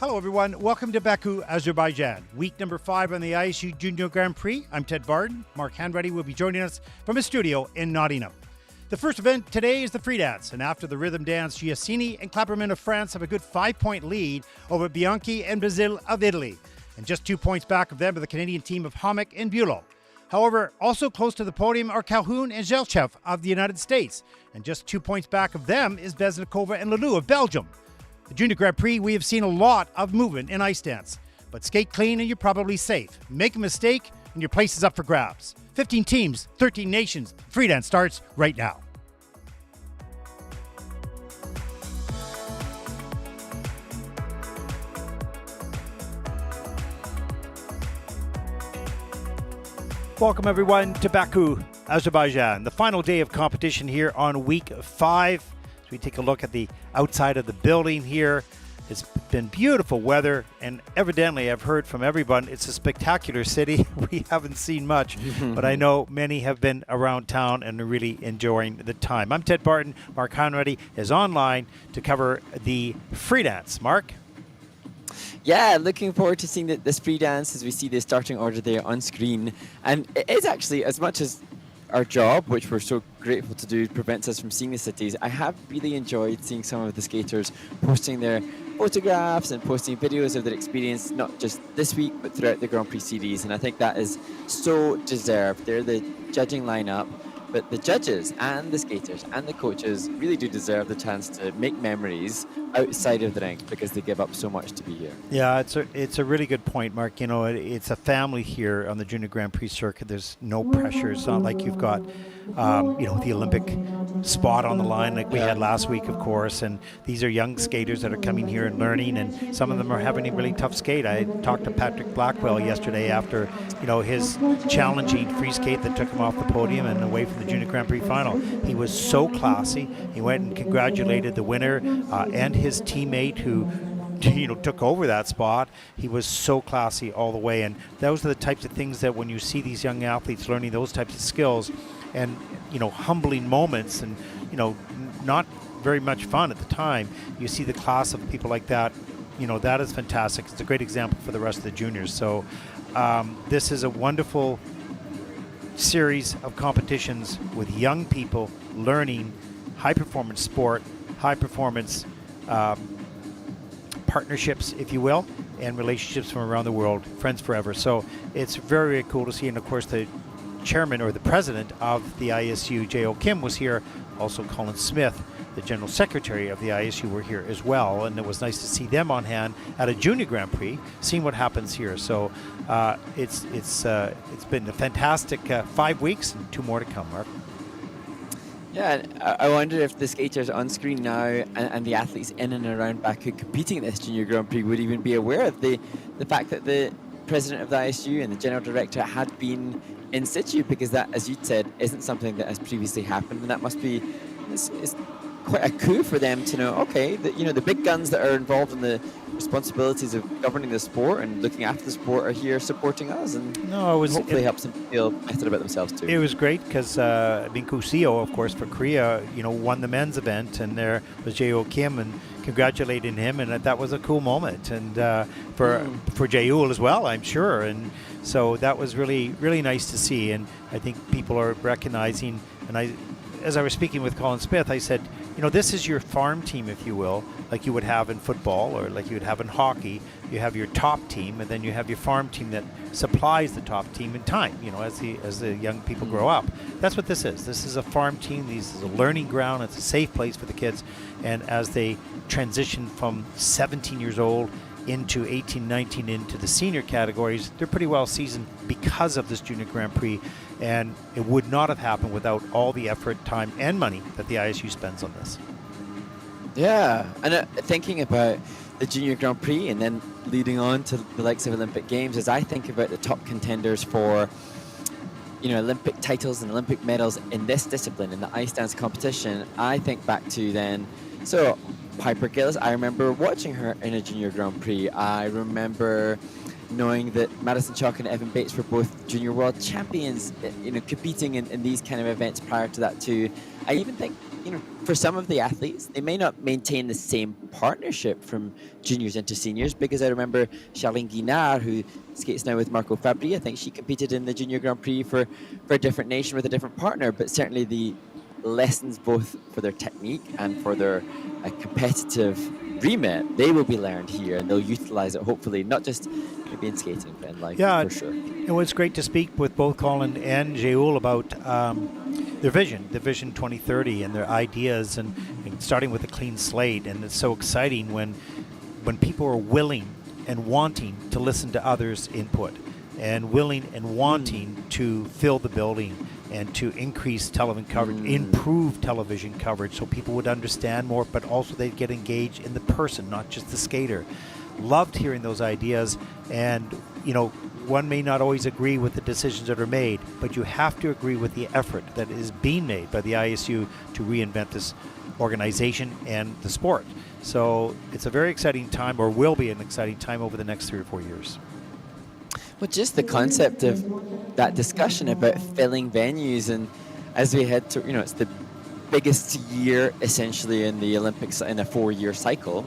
Hello, everyone. Welcome to Baku, Azerbaijan. Week number 5 on the ISU Junior Grand Prix. I'm Ted Barden. Mark Hanreddy will be joining us from his studio in Nottingham. The first event today is the free dance, and after the rhythm dance, Giacchini and Clapperman of France have a good 5-point lead over Bianchi and Basile of Italy. And just 2 points back of them are the Canadian team of Homick and Bulow. However, also close to the podium are Calhoun and Zelchev of the United States. And just 2 points back of them is Beznikova and Leloup of Belgium. The Junior Grand Prix, we have seen a lot of movement in ice dance. But skate clean and you're probably safe. Make a mistake and your place is up for grabs. 15 teams, 13 nations. Free dance starts right now. Welcome everyone to Baku, Azerbaijan. The final day of competition here on week 5. We take a look at the outside of the building here. It's been beautiful weather, and evidently I've heard from everyone it's a spectacular city. We haven't seen much, but I know many have been around town and are really enjoying the time. I'm Ted Barton. Mark Hanreddy is online to cover the free dance. Mark? Yeah, looking forward to seeing this free dance as we see the starting order there on screen. And it is actually, as much as our job, which we're so grateful to do, prevents us from seeing the cities, I have really enjoyed seeing some of the skaters posting their photographs and posting videos of their experience, not just this week, but throughout the Grand Prix series. And I think that is so deserved. They're the judging lineup, but the judges and the skaters and the coaches really do deserve the chance to make memories outside of the rink because they give up so much to be here. Yeah, it's a really good point, Mark. You know, it's a family here on the Junior Grand Prix circuit. There's no pressure. It's not like you've got, the Olympic spot on the line like we had last week, of course. And these are young skaters that are coming here and learning, and some of them are having a really tough skate. I talked to Patrick Blackwell yesterday after, his challenging free skate that took him off the podium and away from the Junior Grand Prix final. He was so classy. He went and congratulated the winner and his teammate who took over that spot. He was so classy all the way, and those are the types of things that when you see these young athletes learning those types of skills and humbling moments and not very much fun at the time, you see the class of people like that. That is fantastic. It's a great example for the rest of the juniors. So this is a wonderful series of competitions with young people learning high performance sport, high performance partnerships, if you will, and relationships from around the world, friends forever. So it's very, very cool to see. And of course, the chairman or the president of the ISU, J.O. Kim, was here. Also, Colin Smith, the general secretary of the ISU, were here as well. And it was nice to see them on hand at a Junior Grand Prix, seeing what happens here. So it's been a fantastic 5 weeks and 2 more to come, Mark. Yeah, I wonder if the skaters on screen now and the athletes in and around Baku competing at this Junior Grand Prix would even be aware of the fact that the president of the ISU and the general director had been in situ, because that, as you said, isn't something that has previously happened, and that must be it's quite a coup for them to know, okay, that the big guns that are involved in the responsibilities of governing the sport and looking after the sport are here supporting us, and hopefully helps them feel better about themselves too. It was great because Minku Seo, of course, for Korea, won the men's event, and there was J.O. Kim and congratulating him, and that was a cool moment, and for Jaeul as well, I'm sure. And so that was really, really nice to see, and I think people are recognizing. And as I was speaking with Colin Smith, I said, this is your farm team, if you will, like you would have in football or like you would have in hockey. You have your top team, and then you have your farm team that supplies the top team in time, as the young people grow up. That's what this is. This is a farm team. This is a learning ground. It's a safe place for the kids. And as they transition from 17 years old into 18, 19, into the senior categories, they're pretty well seasoned because of this Junior Grand Prix. And it would not have happened without all the effort, time, and money that the ISU spends on this. Yeah, and thinking about the Junior Grand Prix and then leading on to the likes of Olympic Games, as I think about the top contenders for Olympic titles and Olympic medals in this discipline, in the ice dance competition, I think back to then, so Piper Gillis, I remember watching her in a Junior Grand Prix. I remember knowing that Madison Chalk and Evan Bates were both junior world champions, competing in these kind of events prior to that too. I even think for some of the athletes, they may not maintain the same partnership from juniors into seniors, because I remember Charlene Guinard, who skates now with Marco Fabri. I think she competed in the Junior Grand Prix for a different nation with a different partner, but certainly the lessons both for their technique and for their competitive remit, they will be learned here, and they'll utilize it, hopefully, not just maybe in skating, but in life, Yeah, for sure. it was great to speak with both Colin and Jeul about their vision, the Vision 2030, and their ideas, and starting with a clean slate. And it's so exciting when people are willing and wanting to listen to others' input, and willing and wanting to fill the building and to increase television coverage, improve television coverage, so people would understand more, but also they'd get engaged in the person, not just the skater. Loved hearing those ideas, and one may not always agree with the decisions that are made, but you have to agree with the effort that is being made by the ISU to reinvent this organization and the sport. So it's a very exciting time, or will be an exciting time over the next 3 or 4 years. Well, just the concept of that discussion about filling venues, and as we head to, it's the biggest year essentially in the Olympics in a 4-year cycle.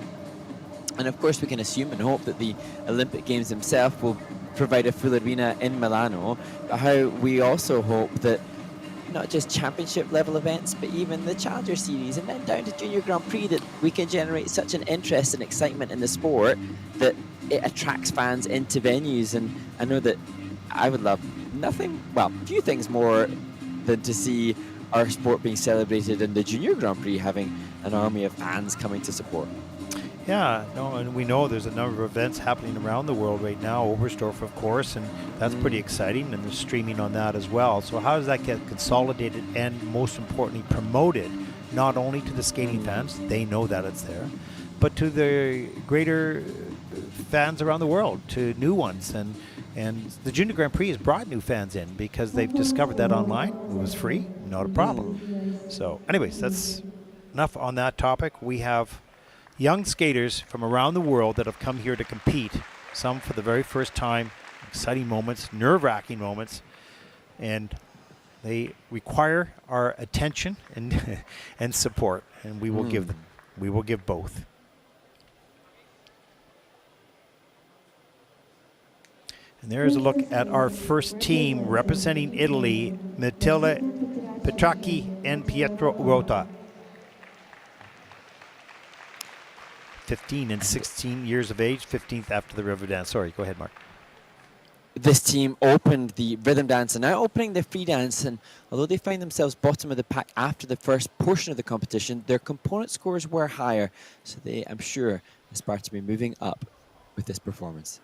And of course, we can assume and hope that the Olympic Games themselves will provide a full arena in Milano. But how we also hope that not just championship level events, but even the Challenger Series and then down to Junior Grand Prix, that we can generate such an interest and excitement in the sport that it attracts fans into venues. And I know that I would love few things more than to see our sport being celebrated in the Junior Grand Prix, having an army of fans coming to support. Yeah, no, and we know there's a number of events happening around the world right now. Oberstdorf, of course, and that's pretty exciting, and there's streaming on that as well. So how does that get consolidated and, most importantly, promoted, not only to the skating fans, they know that it's there, but to the greater fans around the world, to new ones. And the Junior Grand Prix has brought new fans in because they've discovered that online. It was free, not a problem. So anyways, that's enough on that topic. We have young skaters from around the world that have come here to compete, some for the very first time. Exciting moments, nerve-wracking moments, and they require our attention and and support, and we will give them. We will give both. And there's a look at our first team representing Italy: Matilda Petracchi and Pietro Uota. 15 and 16 years of age, 15th after the river dance. Sorry, go ahead, Mark. This team opened the rhythm dance and now opening the free dance, and although they find themselves bottom of the pack after the first portion of the competition, their component scores were higher, so they, I'm sure, aspire to be moving up with this performance.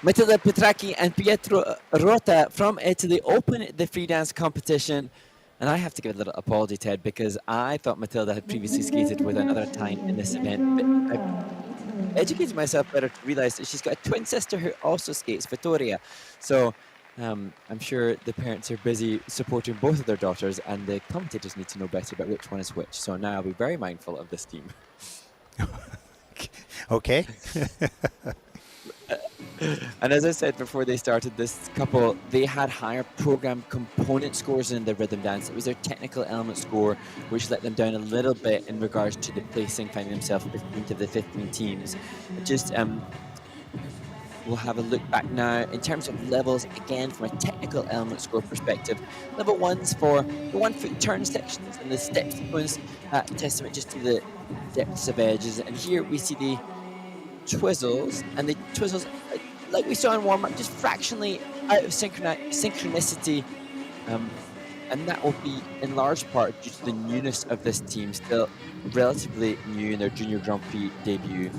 Matilda Petracchi and Pietro Rota from Italy open the free dance competition. And I have to give a little apology, Ted, because I thought Matilda had previously skated with another Italian in this event, but I've educated myself better to realize that she's got a twin sister who also skates, Vittoria. So I'm sure the parents are busy supporting both of their daughters, and the commentators need to know better about which one is which. So now I'll be very mindful of this team. Okay. And as I said before they started, this couple, they had higher program component scores in the rhythm dance. It was their technical element score, which let them down a little bit in regards to the placing, finding themselves 15th of the 15 teams. Just we'll have a look back now in terms of levels, again, from a technical element score perspective. Level 1's for the 1 foot turn sections and the step sequence, testament just to the depths of edges. And here we see the twizzles, and the twizzles, like we saw in warm-up, just fractionally out of synchronicity, and that will be in large part due to the newness of this team, still relatively new in their Junior Grand Prix debut.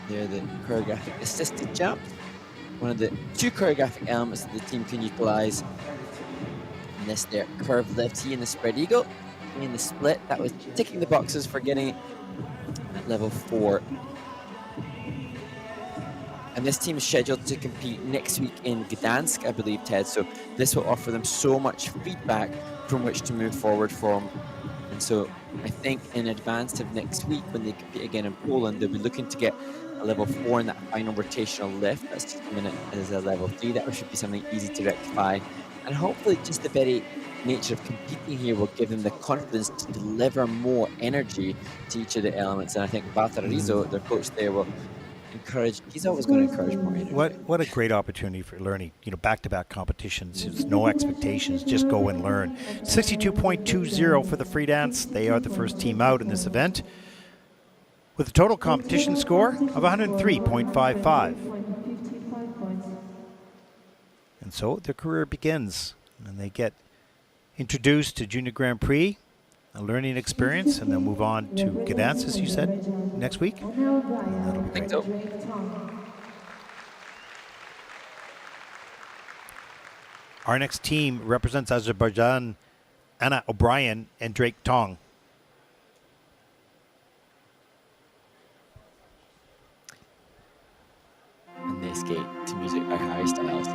They're the choreographic assisted jump, one of the 2 choreographic elements that the team can utilize. And this there curved lift here in the spread eagle, in the split, that was ticking the boxes for getting at level 4. And this team is scheduled to compete next week in Gdansk, I believe, Ted. So this will offer them so much feedback from which to move forward from. And so I think in advance of next week, when they compete again in Poland, they'll be looking to get a level 4 in that final rotational lift. That's just coming in as a level 3. That should be something easy to rectify. And hopefully just the very nature of competing here will give them the confidence to deliver more energy to each of the elements. And I think Walter Rizzo, their coach there, will encourage. He's always going to encourage more energy. What a great opportunity for learning. Back-to-back competitions. There's no expectations. Just go and learn. 62.20 for the free dance. They are the first team out in this event, with a total competition score of 103.55. And so their career begins, and they get introduced to Junior Grand Prix, a learning experience, and they'll move on to Gdansk, as you said, next week. And that'll be great. So. Our next team represents Azerbaijan, Anna O'Brien and Drake Tong. And they skate to music by Harry Styles.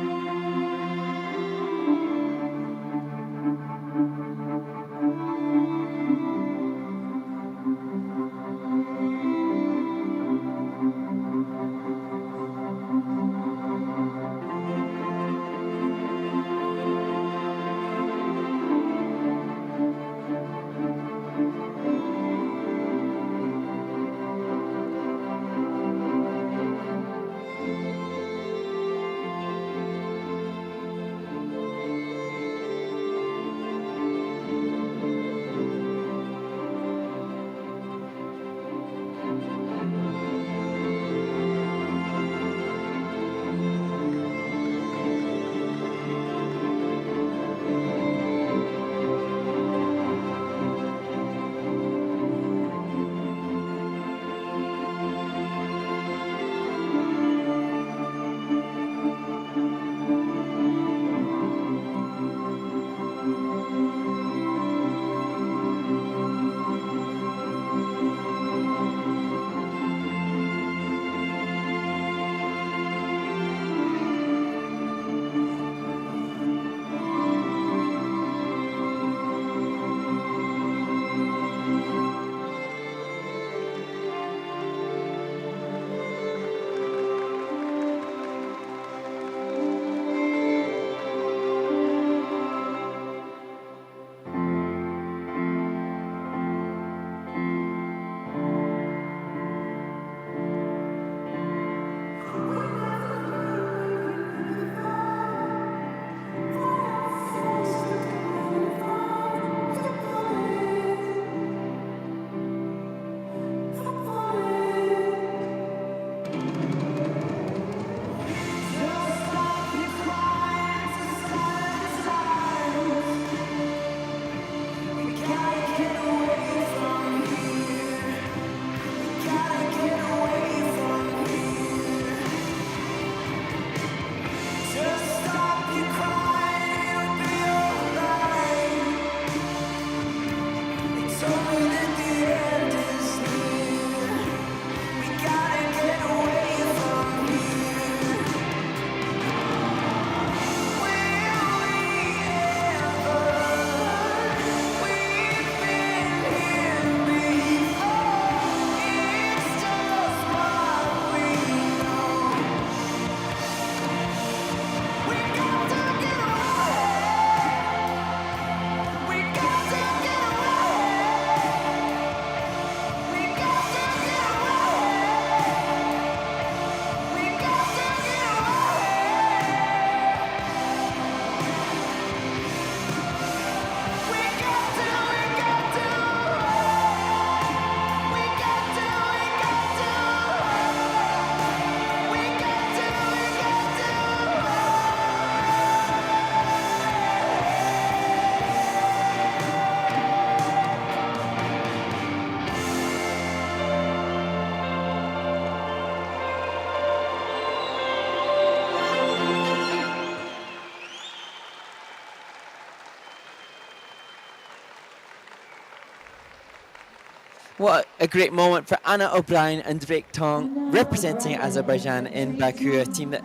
What a great moment for Anna O'Brien and Drake Tong representing Azerbaijan in Baku, a team that,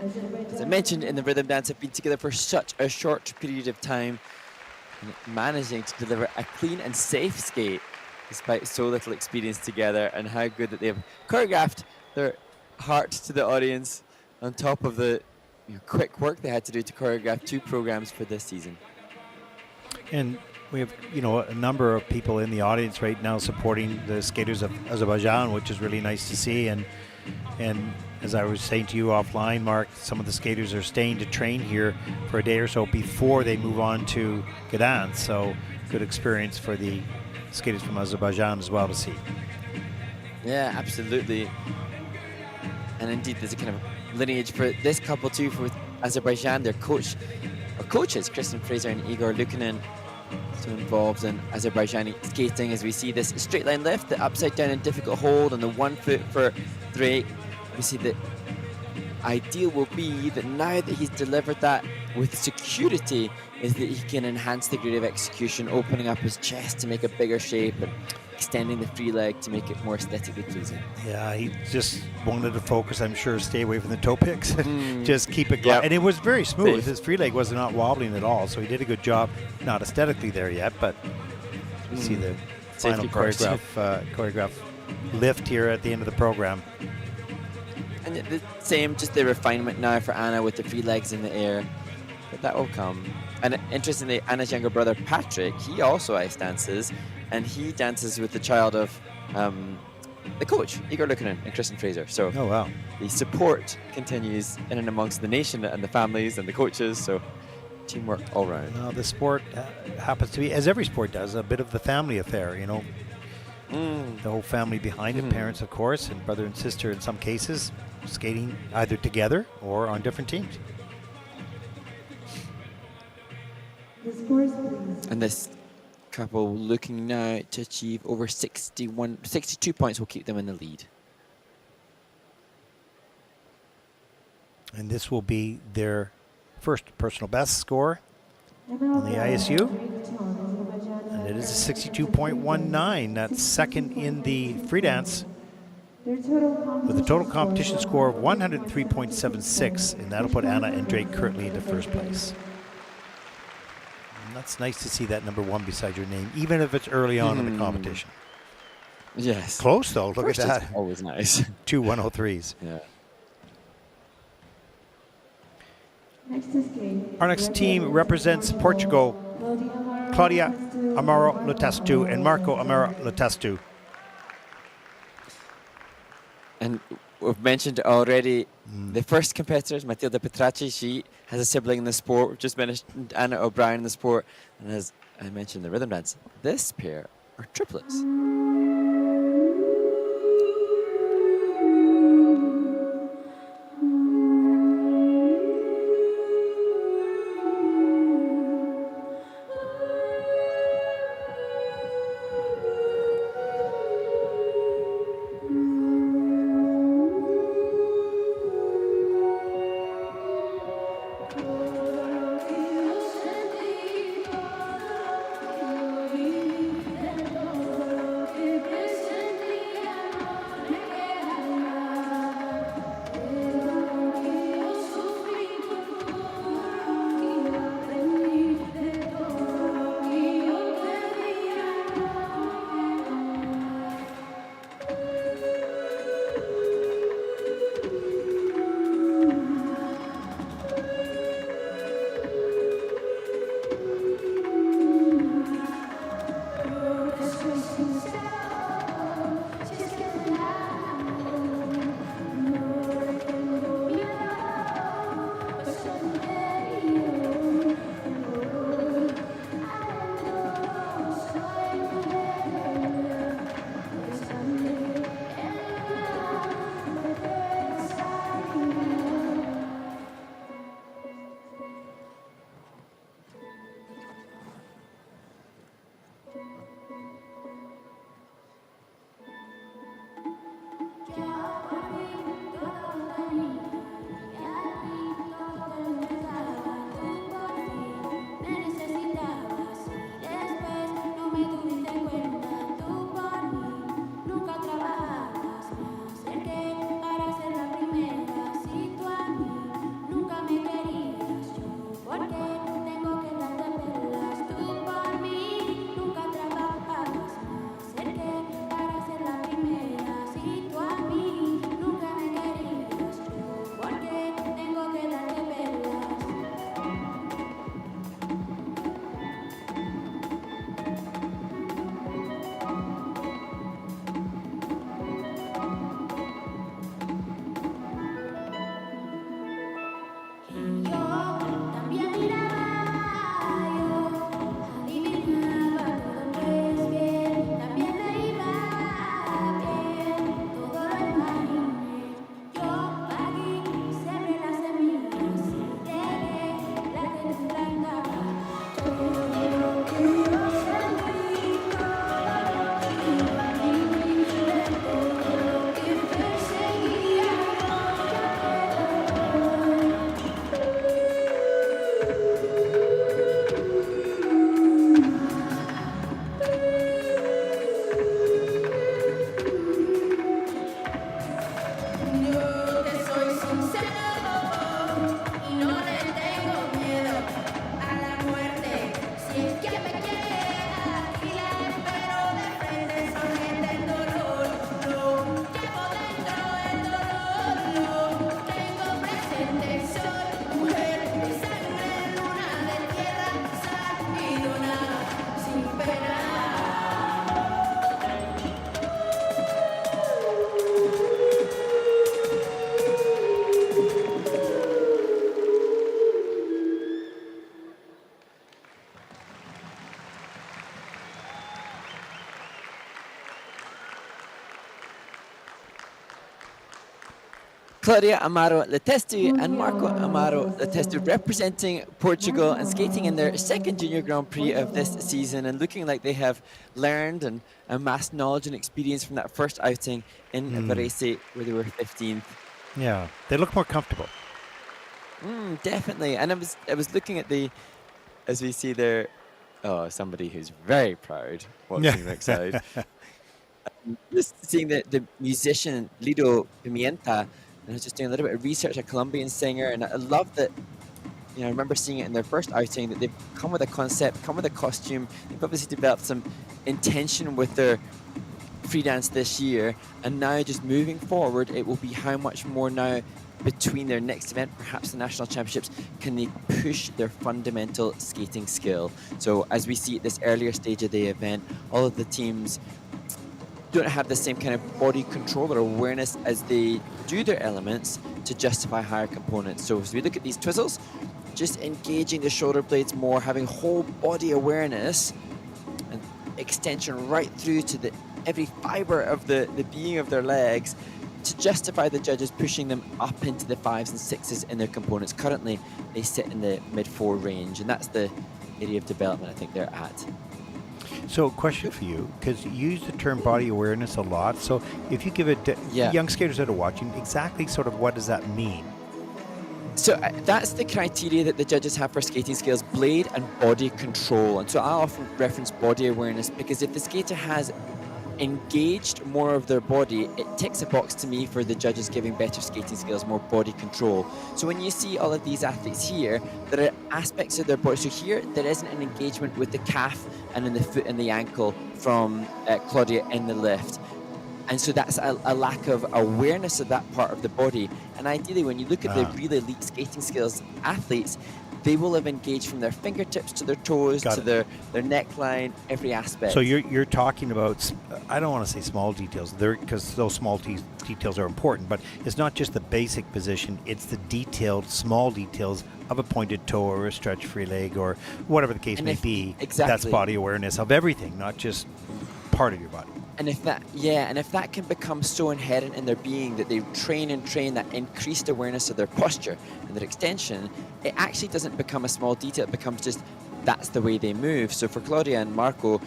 as I mentioned in the rhythm dance, have been together for such a short period of time, and managing to deliver a clean and safe skate despite so little experience together, and how good that they've choreographed their heart to the audience on top of the quick work they had to do to choreograph 2 programs for this season. And we have, a number of people in the audience right now supporting the skaters of Azerbaijan, which is really nice to see. And as I was saying to you offline, Mark, some of the skaters are staying to train here for a day or so before they move on to Gdansk. So good experience for the skaters from Azerbaijan as well to see. Yeah, absolutely. And indeed, there's a kind of lineage for this couple too, for Azerbaijan. Their coaches, Kristen Fraser and Igor Lukinin, so involved in Azerbaijani skating, as we see this straight line lift, the upside down and difficult hold on the 1 foot for Drake. We see the ideal will be that now that he's delivered that with security, is that he can enhance the degree of execution, opening up his chest to make a bigger shape and extending the free leg to make it more aesthetically pleasing. Yeah, he just wanted to focus, I'm sure, stay away from the toe picks, just keep it Yep. And it was very smooth. Safe. His free leg was not wobbling at all, so he did a good job. Not aesthetically there yet, but you see the final Safety first. choreograph lift here at the end of the program. And the same, just the refinement now for Anna with the free legs in the air. But that will come. And interestingly, Anna's younger brother, Patrick, he also ice dances. And he dances with the child of the coach, Igor Lukinin and Kristen Fraser. So Oh, wow. the support continues in and amongst the nation and the families and the coaches. So teamwork all round. Well, the sport happens to be, as every sport does, a bit of the family affair, The whole family behind it, parents, of course, and brother and sister in some cases, skating either together or on different teams. And this couple looking now to achieve over 62 points will keep them in the lead. And this will be their first personal best score on the ISU. And it is a 62.19. That's second in the free dance with a total competition score of 103.76. And that'll put Anna and Drake currently into first place. And that's nice to see that number 1 beside your name, even if it's early on in the competition. Yes. Close, though. Look at that. Always nice. 2 103s. Yeah. Our next team represents Portugal, Claudia Amaro Letestu and Marco Amaro Letestu. And we've mentioned already the first competitors, Matilda Petracci. She has a sibling in the sport. We've just mentioned Anna O'Brien in the sport. And as I mentioned, the rhythm dance, this pair are triplets. Claudia Amaro Letestu and Marco Amaro Letestu representing Portugal and skating in their second Junior Grand Prix of this season and looking like they have learned and amassed knowledge and experience from that first outing in Varese where they were 15th. Yeah, they look more comfortable. Definitely. And I was looking at as we see there, somebody who's very proud watching Rickside. Just seeing the musician Lido Pimienta, and I was just doing a little bit of research, a Colombian singer, and I love that. I remember seeing it in their first outing that they've come with a concept, come with a costume. They've obviously developed some intention with their free dance this year, and now just moving forward, it will be how much more now between their next event, perhaps the national championships, can they push their fundamental skating skill. So as we see at this earlier stage of the event, all of the teams don't have the same kind of body control or awareness as they do their elements to justify higher components. So as we look at these twizzles, just engaging the shoulder blades more, having whole body awareness and extension right through to every fiber of the being of their legs to justify the judges pushing them up into the 5s and 6s in their components. Currently, they sit in the mid-4 range, and that's the area of development I think they're at. So, question for you, because you use the term body awareness a lot. So, if you give it to young skaters that are watching, exactly sort of what does that mean? So that's the criteria that the judges have for skating skills, blade and body control. And so I often reference body awareness because if the skater has engaged more of their body, it ticks a box to me for the judges giving better skating skills, more body control. So when you see all of these athletes here, there are aspects of their body. So here, there isn't an engagement with the calf and in the foot and the ankle from Claudia in the lift. And so that's a lack of awareness of that part of the body. And ideally, when you look at the really elite skating skills athletes, they will have engaged from their fingertips to their toes, to their neckline, every aspect. So you're talking about, I don't want to say small details, because those small details are important, but it's not just the basic position, it's the detailed, small details of a pointed toe or a stretch free leg or whatever the case may be. Exactly. That's body awareness of everything, not just part of your body. And if that can become so inherent in their being that they train that increased awareness of their posture and their extension, it actually doesn't become a small detail. It becomes just that's the way they move. So for Claudia and Marco,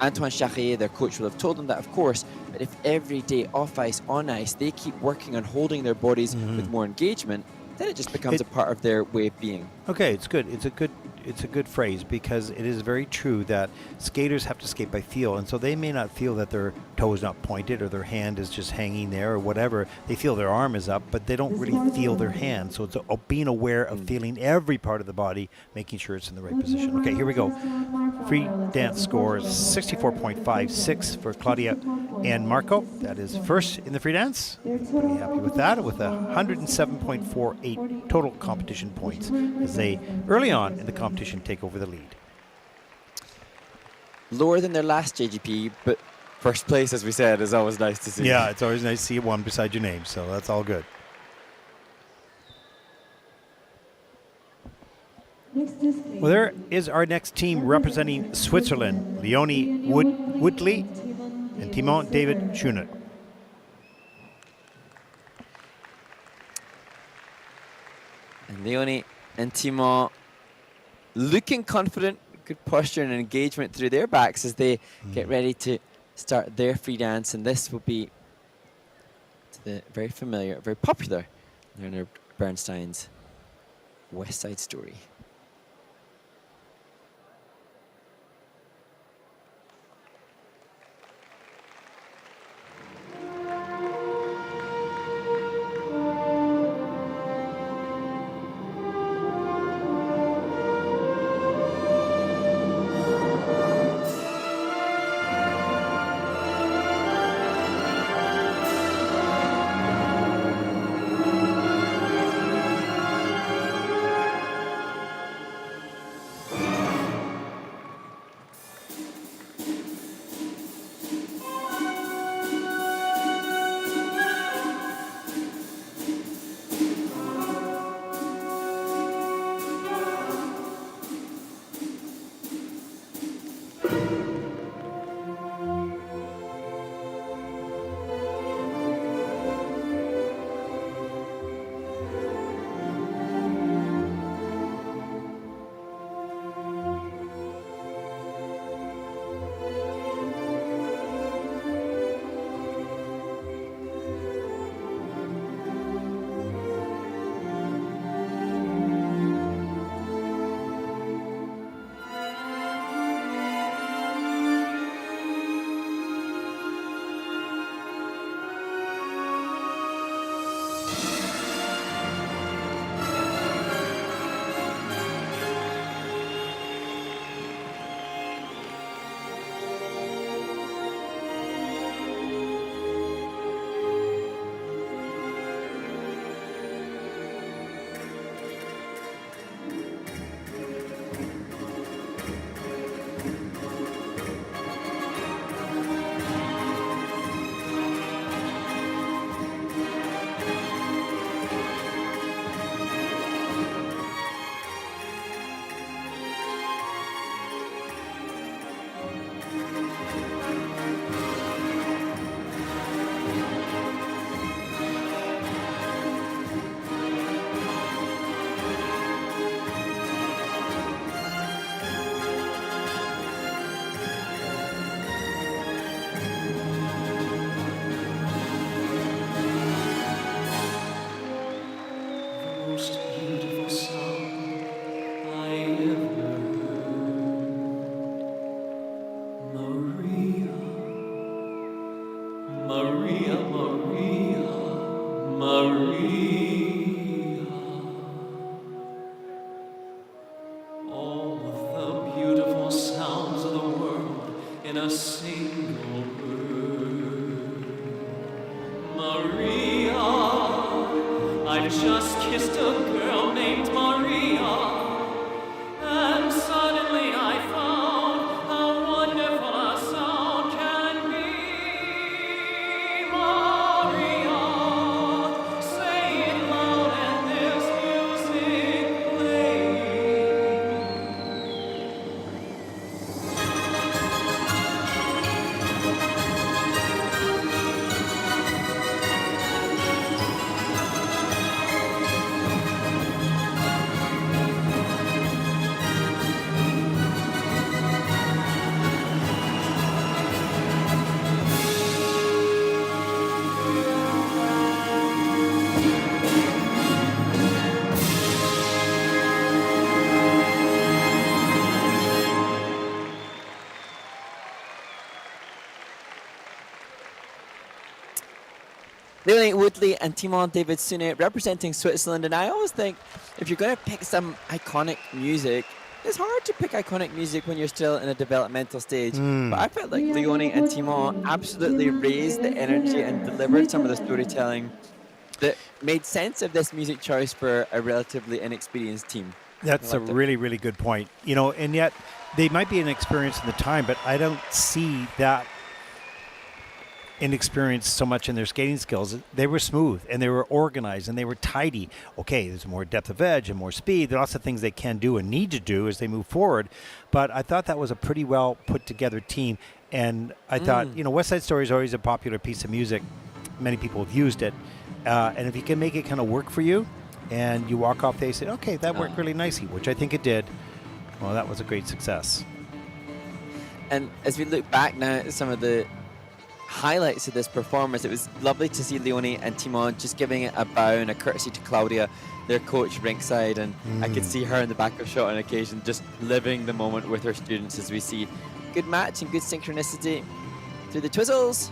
Antoine Charrier, their coach, will have told them that, of course. But if every day off ice, on ice, they keep working on holding their bodies with more engagement, then it just becomes a part of their way of being. Okay, it's good. It's a good phrase because it is very true that skaters have to skate by feel, and so they may not feel that their toe is not pointed or their hand is just hanging there or whatever. They feel their arm is up, but they don't really feel their hand. So it's being aware of feeling every part of the body, making sure it's in the right position. Okay, here we go. Free dance scores 64.56 for Claudia and Marco. That is first in the free dance. Pretty happy with that, with 107.48 total competition points as they early on in the competition take over the lead. Lower than their last JGP, but first place, as we said, is always nice to see. Yeah, it's always nice to see one beside your name, so that's all good. Well, there is our next team representing Switzerland, Leonie Woodley and Timon David Schoener. And Leonie and Timon looking confident, good posture and engagement through their backs as they get ready to start their free dance. And this will be the very familiar, very popular Leonard Bernstein's West Side Story. Maria, Maria. All the beautiful sounds of the world in a single word. Maria, I just kissed a girl named Maria. And suddenly I found how wonderful a sound can be. Maria, say it loud and there's music playing. Leonie Woodley and Timon David Sune representing Switzerland. And I always think if you're going to pick some iconic music, it's hard to pick iconic music when you're still in a developmental stage. But I felt like Leonie and Timon absolutely raised the energy and delivered some of the storytelling that made sense of this music choice for a relatively inexperienced team. That's a really, really good point. You know, and yet they might be inexperienced in the time, but I don't see that inexperienced so much in their skating skills. They were smooth and they were organized and they were tidy. Okay, there's more depth of edge and more speed. There are lots of things they can do and need to do as they move forward. But I thought that was a pretty well put together team. And I thought, you know, West Side Story is always a popular piece of music. Many people have used it. And if you can make it kind of work for you and you walk off, they say, okay, that worked really nicely, which I think it did. Well, that was a great success. And as we look back now at some of the highlights of this performance, it was lovely to see Leonie and Timon just giving it a bow and a courtesy to Claudia, their coach, ringside, and I could see her in the back of shot on occasion just living the moment with her students as we see good match and good synchronicity through the twizzles,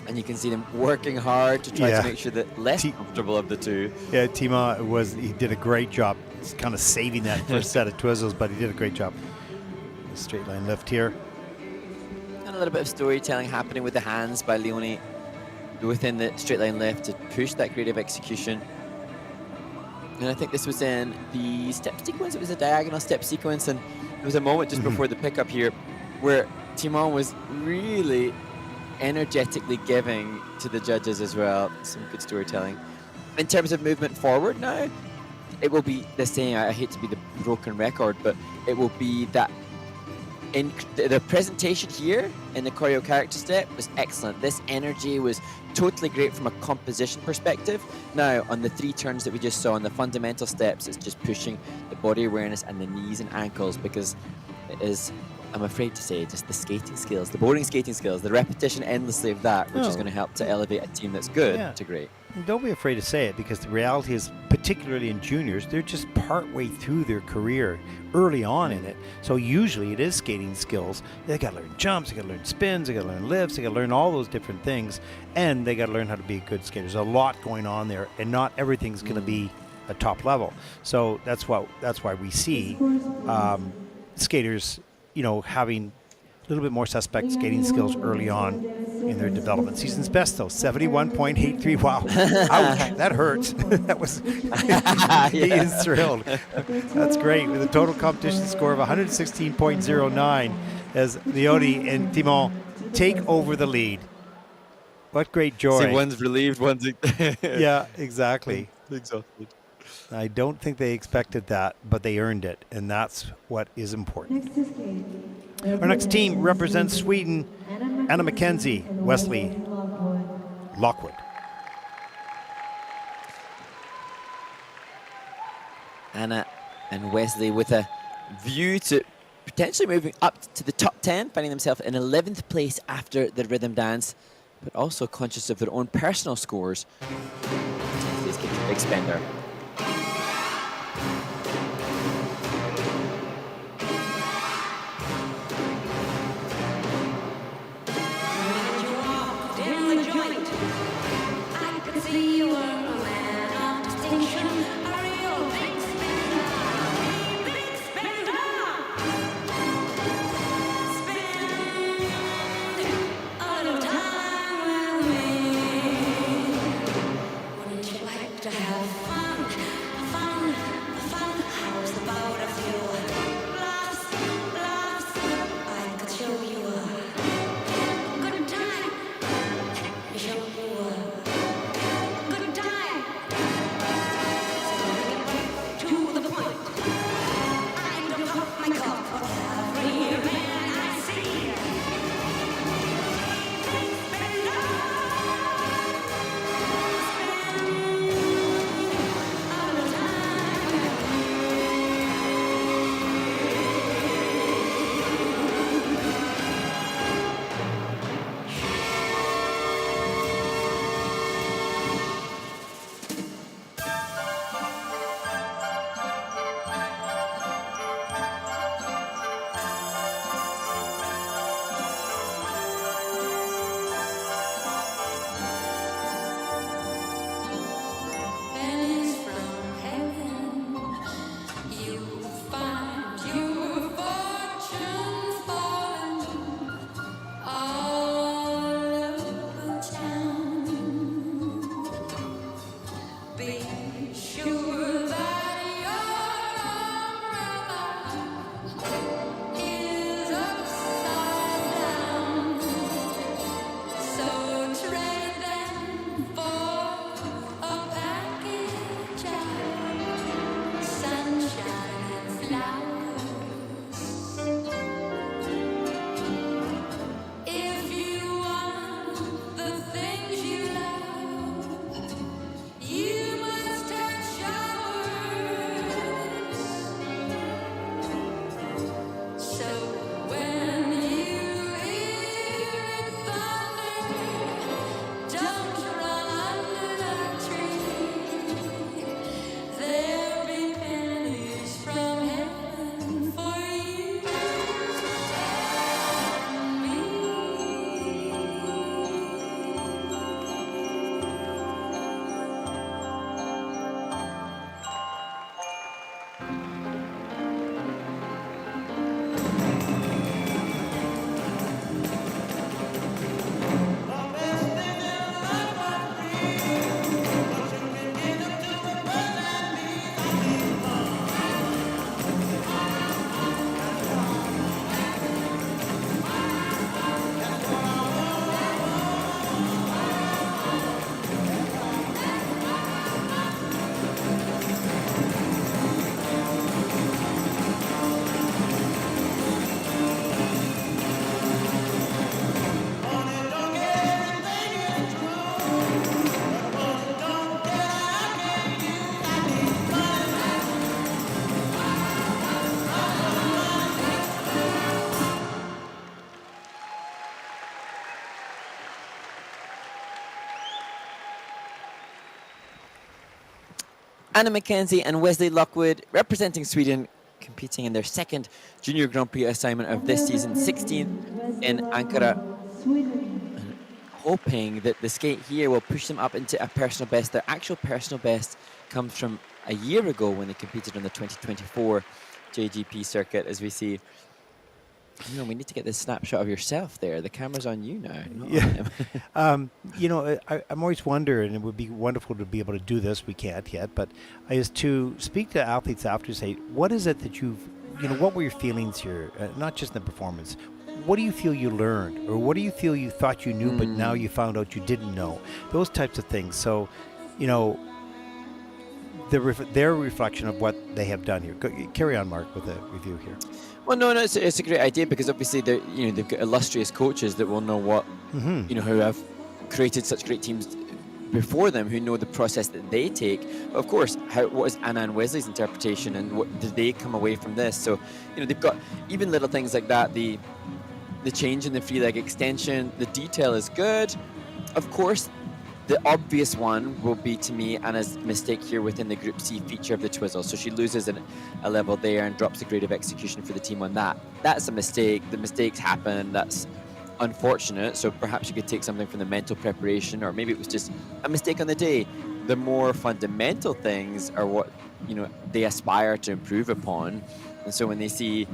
and you can see them working hard to try to make sure that less comfortable of the two. Yeah, Timon he did a great job kind of saving that first set of twizzles, but he did a great job. Straight line lift here. And a little bit of storytelling happening with the hands by Leonie within the straight line lift to push that creative execution. And I think this was in the step sequence. It was a diagonal step sequence, and there was a moment just before the pickup here where Timon was really energetically giving to the judges as well. Some good storytelling. In terms of movement forward now, it will be the same. I hate to be the broken record, but it will be that in the presentation here in the choreo character step was excellent. This energy was totally great from a composition perspective. Now, on the three turns that we just saw on the fundamental steps, it's just pushing the body awareness and the knees and ankles, because it is, I'm afraid to say, just the skating skills, the boring skating skills, the repetition endlessly of that, which is going to help to elevate a team that's good to great. And don't be afraid to say it, because the reality is, particularly in juniors, they're just partway through their career, early on in it. So usually it is skating skills. They got to learn jumps, they got to learn spins, they got to learn lifts, they got to learn all those different things, and they got to learn how to be a good skater. There's a lot going on there, and not everything's going to be a top level. So that's why we see skaters, you know, having a little bit more suspect skating skills early on in their development. Season's best, though, 71.83. Wow. Ouch, that hurts. That was, he is thrilled. That's great. With a total competition score of 116.09 as Leonie and Timon take over the lead. What great joy. See, one's relieved, one's... Yeah, exactly. Exhausted. I don't think they expected that, but they earned it, and that's what is important. Our next team represents Sweden. Anna McKenzie, Wesley Lockwood. Anna and Wesley with a view to potentially moving up to the top 10, finding themselves in 11th place after the rhythm dance, but also conscious of their own personal scores. Please get a big spender. Anna Mackenzie and Wesley Lockwood representing Sweden, competing in their second Junior Grand Prix assignment of this season, 16th in Ankara, and hoping that the skate here will push them up into a personal best. Their actual personal best comes from a year ago when they competed on the 2024 JGP circuit, as we see. We need to get this snapshot of yourself there. The camera's on you now. Yeah. I'm always wondering, and it would be wonderful to be able to do this. We can't yet, but I used to speak to athletes after and say, what is it that what were your feelings here? Not just in the performance. What do you feel you learned? Or what do you feel you thought you knew, but now you found out you didn't know? Those types of things. So, their reflection of what they have done here. Carry on, Mark, with a review here. Well, no, it's a great idea because obviously they've got illustrious coaches that will know what, who have created such great teams before them, who know the process that they take. But of course, what is Anna and Wesley's interpretation, and what did they come away from this? So, they've got even little things like that. The change in the free leg extension, the detail is good. Of course, the obvious one will be, to me, Anna's mistake here within the Group C feature of the twizzle. So she loses a level there and drops the grade of execution for the team on that. That's a mistake. The mistakes happen. That's unfortunate. So perhaps you could take something from the mental preparation, or maybe it was just a mistake on the day. The more fundamental things are what they aspire to improve upon. And so when they see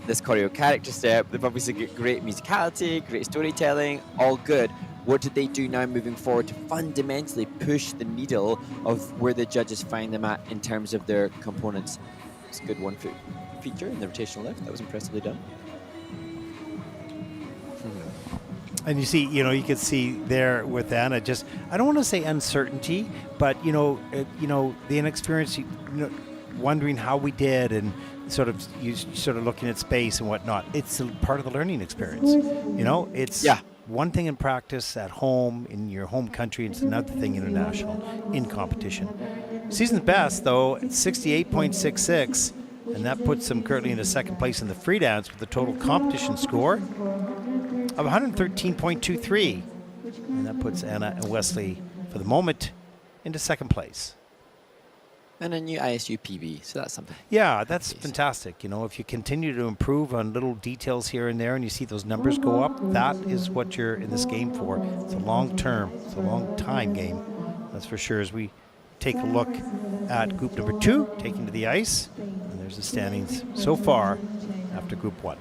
this choreo character step, they've obviously got great musicality, great storytelling, all good. What did they do now moving forward to fundamentally push the needle of where the judges find them at in terms of their components? It's a good 1 foot feature in the rotational lift. That was impressively done. And you see, you could see there with Anna, just, I don't want to say uncertainty, but, the inexperience, wondering how we did, and sort of looking at space and whatnot. It's a part of the learning experience. It's one thing in practice at home in your home country, it's another thing international in competition. Season's best, though, 68.66, and that puts them currently into second place in the free dance with a total competition score of 113.23, and that puts Anna and Wesley, for the moment, into second place. And a new ISU PB, so that's something. Yeah, that's fantastic. If you continue to improve on little details here and there and you see those numbers go up, that is what you're in this game for. It's a long term, it's a long time game, that's for sure. As we take a look at group number 2, taking to the ice, and there's the standings so far after group 1.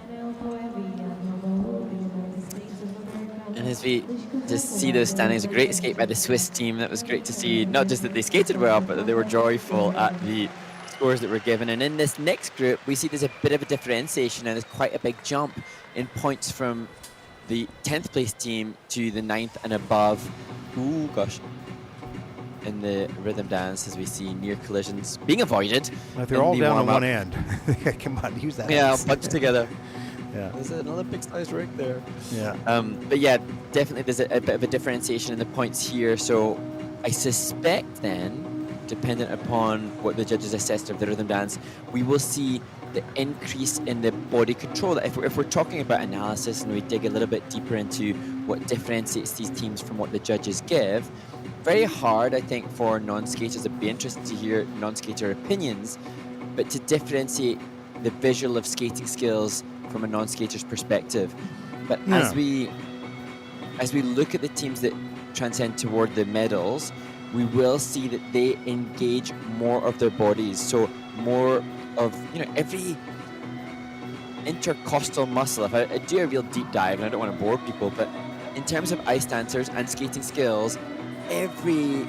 And as we just see those standings, a great skate by the Swiss team. That was great to see, not just that they skated well, but that they were joyful at the scores that were given. And in this next group, we see there's a bit of a differentiation, and there's quite a big jump in points from the 10th place team to the 9th and above. Ooh, gosh. In the rhythm dance, as we see near collisions being avoided. Well, if they're all down on one end, come on, use that. Yeah, bunch together. Yeah. There's an Olympic-sized rig there. Yeah. But yeah, definitely there's a bit of a differentiation in the points here. So I suspect then, dependent upon what the judges assessed of the rhythm dance, we will see the increase in the body control. If we're talking about analysis and we dig a little bit deeper into what differentiates these teams from what the judges give, very hard, I think, for non-skaters. It'd be interesting to hear non-skater opinions, but to differentiate the visual of skating skills from a non-skater's perspective. But as we look at the teams that transcend toward the medals, we will see that they engage more of their bodies. So more of every intercostal muscle. If I do a real deep dive, and I don't want to bore people, but in terms of ice dancers and skating skills, every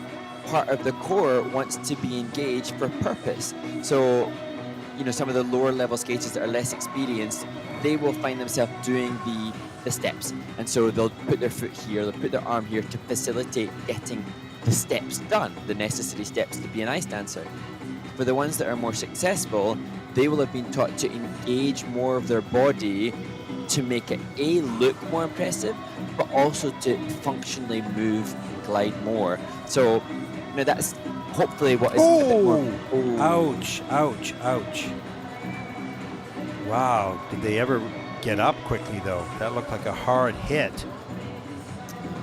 part of the core wants to be engaged for purpose. So some of the lower level skaters that are less experienced, they will find themselves doing the steps. And so they'll put their foot here, they'll put their arm here to facilitate getting the steps done, the necessary steps to be an ice dancer. For the ones that are more successful, they will have been taught to engage more of their body to make it look more impressive, but also to functionally move and glide more. So that's hopefully what is a bit more. Ouch, ouch, ouch. Wow, did they ever get up quickly though? That looked like a hard hit.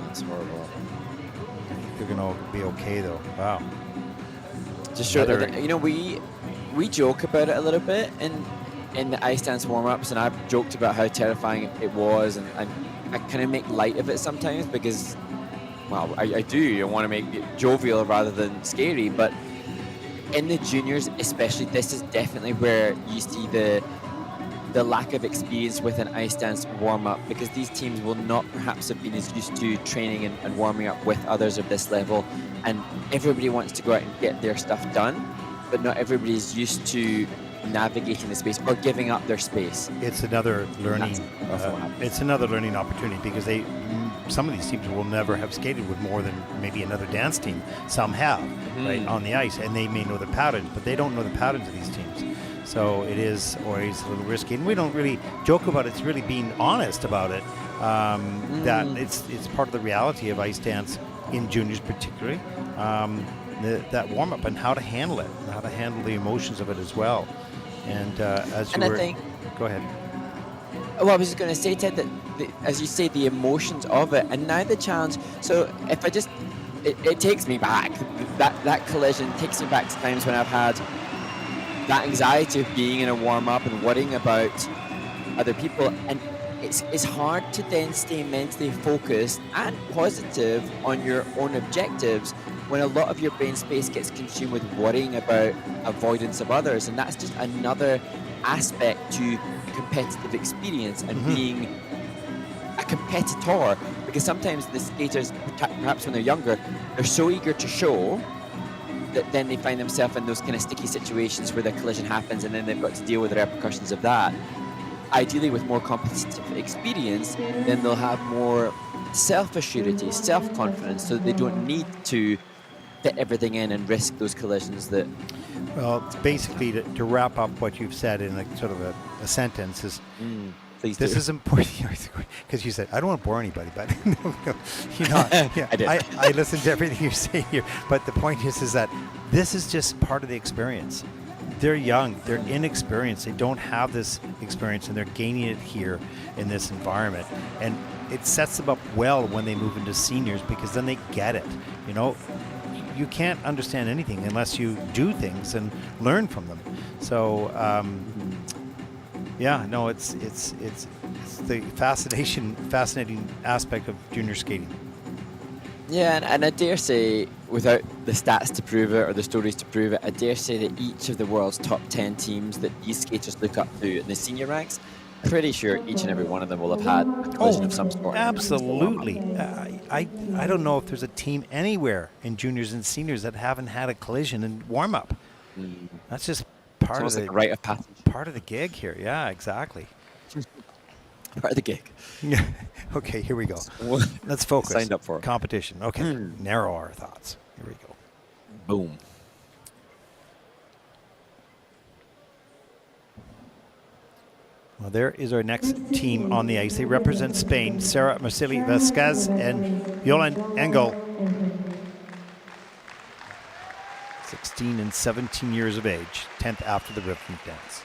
That's horrible. They're gonna be okay though. Wow. To show Another- that, we joke about it a little bit in the ice dance warm-ups, and I've joked about how terrifying it was, and I kind of make light of it sometimes because, well, I do. I want to make it jovial rather than scary, but in the juniors especially, this is definitely where you see the lack of experience with an ice dance warm-up, because these teams will not perhaps have been as used to training and warming up with others of this level, and everybody wants to go out and get their stuff done, but not everybody is used to navigating the space or giving up their space. It's another learning. That's what happens. It's another learning opportunity because some of these teams will never have skated with more than maybe another dance team. Some have, right, on the ice, and they may know the patterns, but they don't know the patterns of these teams. So it is always a little risky, and we don't really joke about it. It's really being honest about it. That it's part of the reality of ice dance in juniors, particularly. That warm up and how to handle it, and how to handle the emotions of it as well. And as you And were, I think, go ahead. well, I was just going to say, Ted, that as you say, the emotions of it, and now the challenge. So if I just, it takes me back. That collision takes me back to times when I've had that anxiety of being in a warm up and worrying about other people, and it's hard to then stay mentally focused and positive on your own objectives when a lot of your brain space gets consumed with worrying about avoidance of others. And that's just another aspect to competitive experience and being a competitor, because sometimes the skaters, perhaps when they're younger, they're so eager to show that then they find themselves in those kind of sticky situations where the collision happens, and then they've got to deal with the repercussions of that. Ideally, with more competitive experience, then they'll have more self-assurity, self-confidence, so that they don't need to fit everything in and risk those collisions that... Well, it's basically to wrap up what you've said in sort of a sentence is, Please this do. is important, because you said, I don't want to bore anybody, but no, you're not. Yeah, I did. I listened to everything you're saying here, but the point is that this is just part of the experience. They're young, they're inexperienced, they don't have this experience, and they're gaining it here in this environment. And it sets them up well when they move into seniors, because then they get it. You can't understand anything unless you do things and learn from them. So, yeah, no, it's the fascinating aspect of junior skating. Yeah, and I dare say, without the stats to prove it or the stories to prove it, I dare say that each of the world's top 10 teams that these skaters look up to in the senior ranks, pretty sure each and every one of them will have had a collision of some sort. Absolutely. I don't know if there's a team anywhere in juniors and seniors that haven't had a collision in warm up. That's just part of It's the like a rite of passage. part of the gig here. Yeah, exactly. Part of the gig. Okay, here we go. Let's focus. Signed up for it. Competition. Okay, narrow our thoughts. Here we go. Boom. Well, there is our next team on the ice. They represent Spain. Sarah Marceli Vasquez and Yolande Engel. 16 and 17 years of age, 10th after the rhythm dance.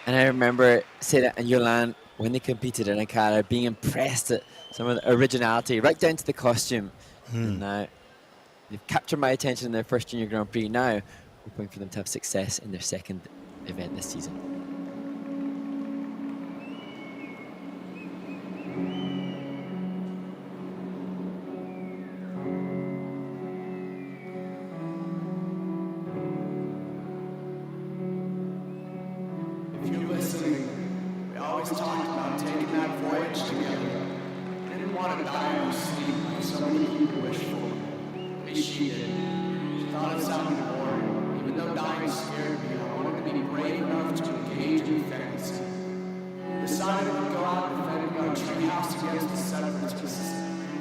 And I remember Sarah and Yolande, when they competed in Ankara, being impressed at some of the originality, right down to the costume. And now they've captured my attention in their first Junior Grand Prix. Now, hoping for them to have success in their second event this season. If you're listening, we always talked about taking that voyage together. I didn't want to die in our sleep like so many people wish for. At least she did. She thought it sounded boring. Even though dying scared me, I wanted to be brave enough to engage in fantasy. We decided we'd go out defending our treehouse against the separatists.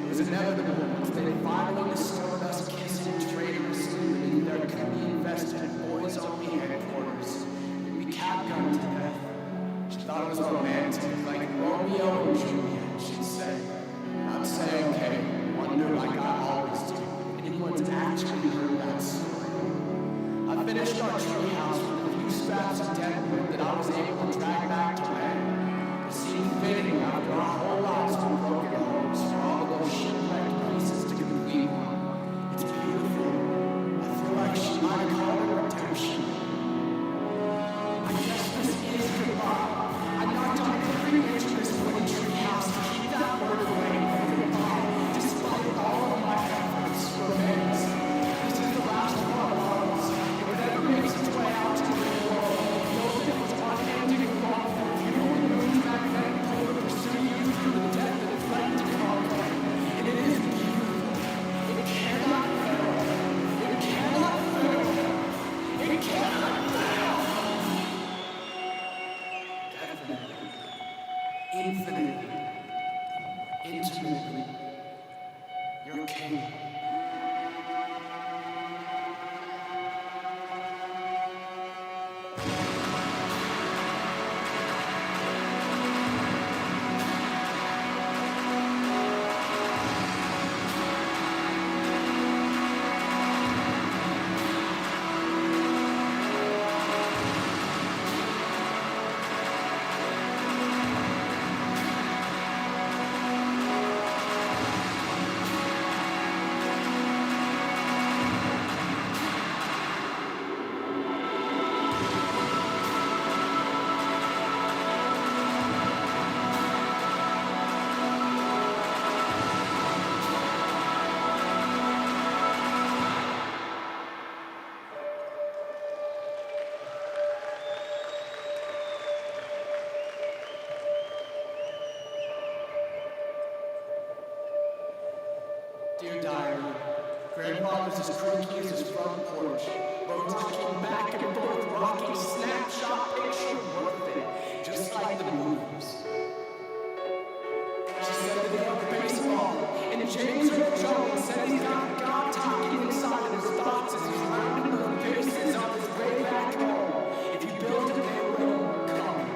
It was inevitable once they finally discovered us kissing traitorously beneath their cookie-infested boys-only headquarters. We catgunned to death. She thought it was romantic, like Romeo and Juliet, she'd say. I'd say, okay, wonder like I always do. Anyone's actually heard that story. I finished our treehouse with a few scraps of dead wood that I was able to drag back to land. It seemed fitting after our whole lives were broken homes for all of those shipwrecked pieces to complete one. It's beautiful. I infinitely, intimately, your king. Dear diary, grandfather's as creaky as his front porch. Rocking back and forth, rocking snapshot picture worth it, just like the movies. She said that they love baseball, and James Earl Jones said he's got God talking inside of his thoughts as he's rounding the faces on his way back home. If you build it, they will come.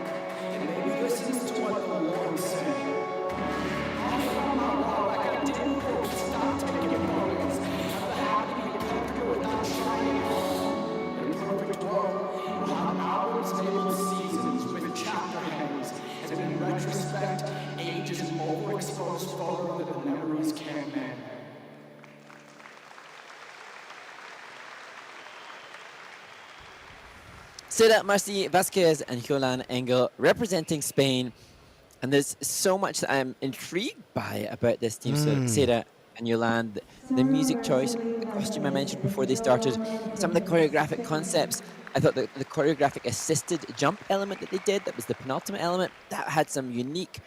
And maybe listens to what the Lord said. I'll follow my wall like I did before we stopped taking photos. Have the habit of being comfortable without trying it all. In a perfect world, we'll have hours labeled seasons with chapter headings. And in retrospect, age is an overexposed photo that the memories can't mend. Sera Marci Vasquez and Jolan Engel representing Spain. And there's so much that I'm intrigued by about this team. So Sera and Yolande, the music choice, the costume I mentioned before they started, some of the choreographic concepts. I thought that the choreographic assisted jump element that they did, that was the penultimate element, that had some unique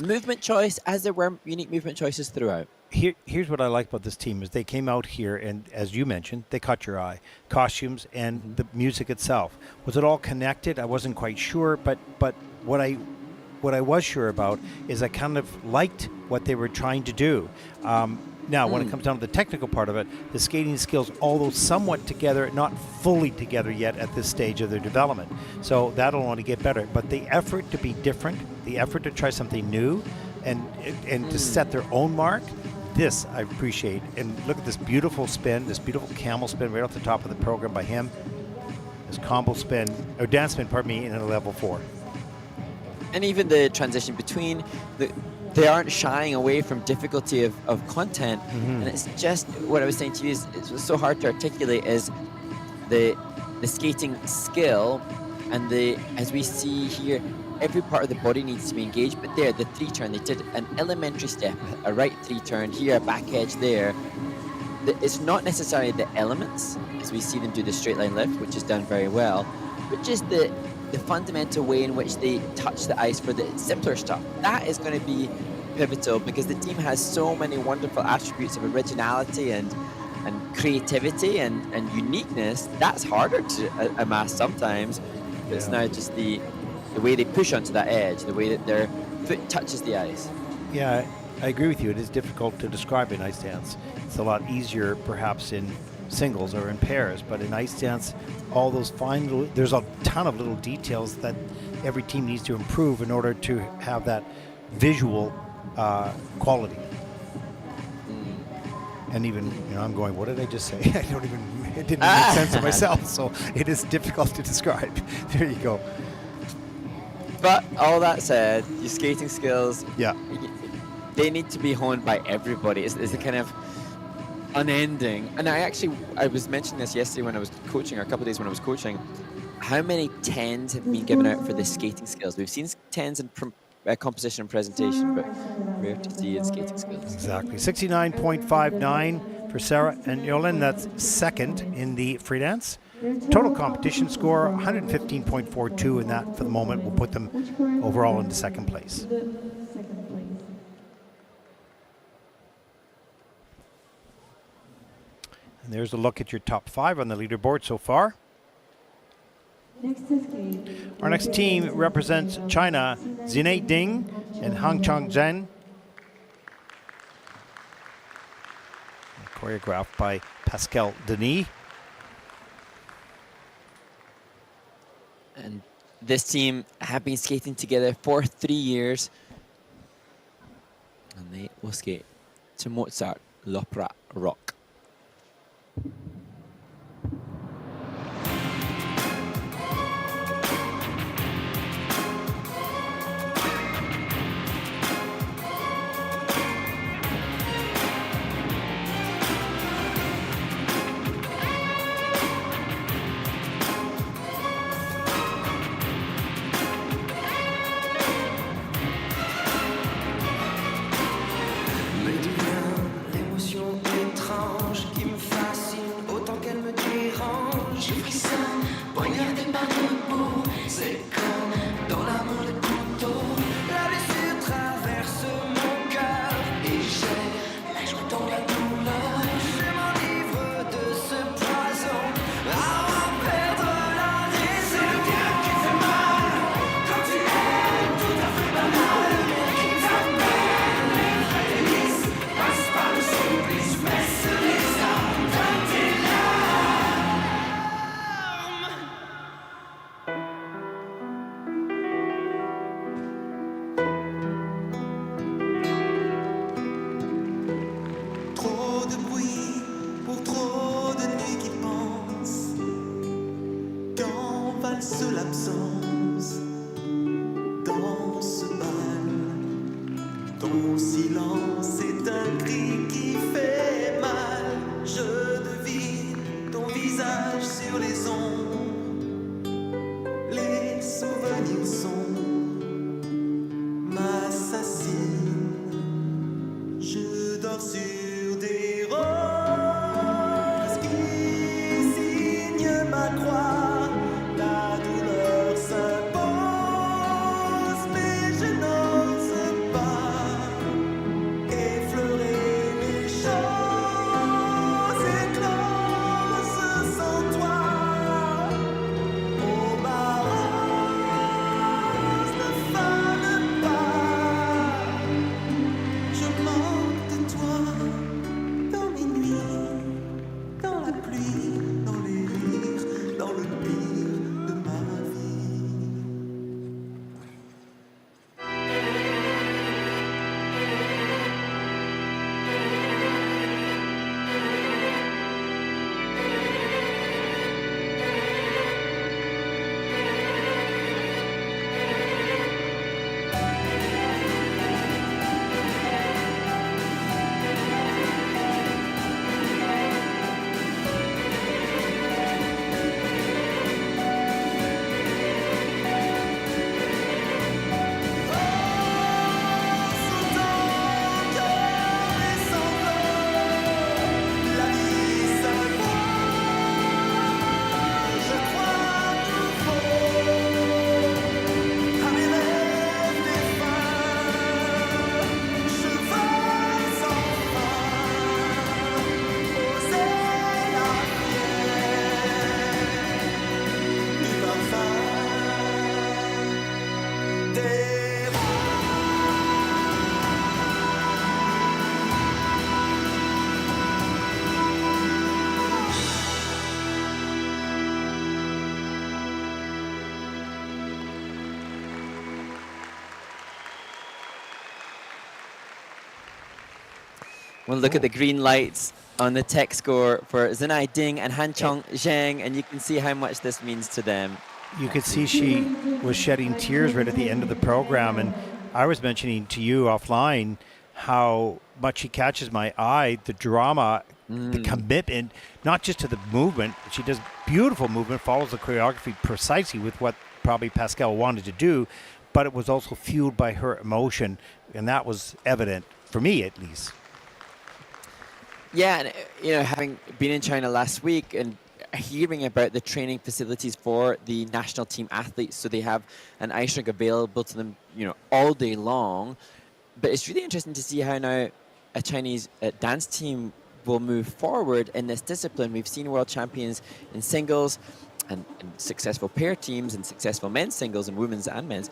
movement choice, as there were unique movement choices throughout. Here's what I like about this team is they came out here and, as you mentioned, they caught your eye. Costumes and the music itself. Was it all connected? I wasn't quite sure, but what I was sure about is I kind of liked what they were trying to do. Now, when it comes down to the technical part of it, the skating skills, although somewhat together, not fully together yet at this stage of their development. So that'll only get better. But the effort to be different, the effort to try something new, and to set their own mark, this I appreciate. And look at this beautiful spin, this beautiful camel spin right off the top of the program by him. This combo spin, or dance spin, pardon me, in a level 4. And even the transition between they aren't shying away from difficulty of content. And it's just what I was saying to you is it's so hard to articulate is the skating skill and as we see here, every part of the body needs to be engaged. But there, the 3-turn, they did an elementary step, a right 3-turn here, a back edge there. It's not necessarily the elements as we see them do the straight line lift, which is done very well, but just the fundamental way in which they touch the ice for the simpler stuff. That is going to be pivotal because the team has so many wonderful attributes of originality and creativity and uniqueness. That's harder to amass sometimes. But it's now just the way they push onto that edge, the way that their foot touches the ice. Yeah, I agree with you. It is difficult to describe in ice dance. It's a lot easier perhaps in singles or in pairs, but in ice dance, all those fine little, there's a ton of little details that every team needs to improve in order to have that visual quality. And even, I'm going, what did I just say? It didn't make sense to myself, so it is difficult to describe. There you go. But all that said, your skating skills, yeah, they need to be honed by everybody. It's the kind of unending. And I was mentioning this yesterday when I was coaching, or a couple of days when I was coaching, how many 10s have been given out for the skating skills. We've seen 10s in composition and presentation, but rare to see in skating skills. Exactly. 69.59 for Sarah and Yolan. That's second in the free dance. Total competition score, 115.42, and that for the moment will put them overall into second place. And there's a look at your top 5 on the leaderboard so far. Our next team represents China, Zinei Ding and Hangchang Zhen. Choreographed by Pascal Denis. And this team have been skating together for 3 years. And they will skate to Mozart, l'Opéra Rock. Me devient l'émotion étrange qui me fascine autant qu'elle me dérange. Je frissonne, poignardé par le bout. C'est comme dans l'amour le couteau. La blessure traverse mon cœur et j'ai la joie dans la douleur. Je m'enivre de ce poison avant de perdre la raison. C'est le cœur qui fait mal quand tu es tout à fait banal. Qui t'appelle les vrais délices passe par le supplice, mais sur les armes dans tes larmes. Trop de bruit pour trop de nuits qui pensent. Quand valse l'absence dans ce bal, ton silence est un cri qui fait mal. Je devine ton visage sur les ondes. Les souvenirs sombres m'assassinent. Je dors sur des roses qui signent ma croix. La douleur s'impose, mais je n'ose pas effleurer les choses écloses sans toi. Oh ma rose, ne fane pas. Je manque de toi dans mes nuits, dans la pluie, dans les rires, dans le pire de ma vie. We'll look at the green lights on the tech score for Zinai Ding and Hanchong Zheng, and you can see how much this means to them. You could see she was shedding tears right at the end of the program. And I was mentioning to you offline how much she catches my eye, the drama, the commitment, not just to the movement. She does beautiful movement, follows the choreography precisely with what probably Pascal wanted to do, but it was also fueled by her emotion. And that was evident, for me at least. Yeah, and having been in China last week and hearing about the training facilities for the national team athletes, so they have an ice rink available to them, all day long. But it's really interesting to see how now a Chinese dance team will move forward in this discipline. We've seen world champions in singles, and successful pair teams and successful men's singles and women's and men's.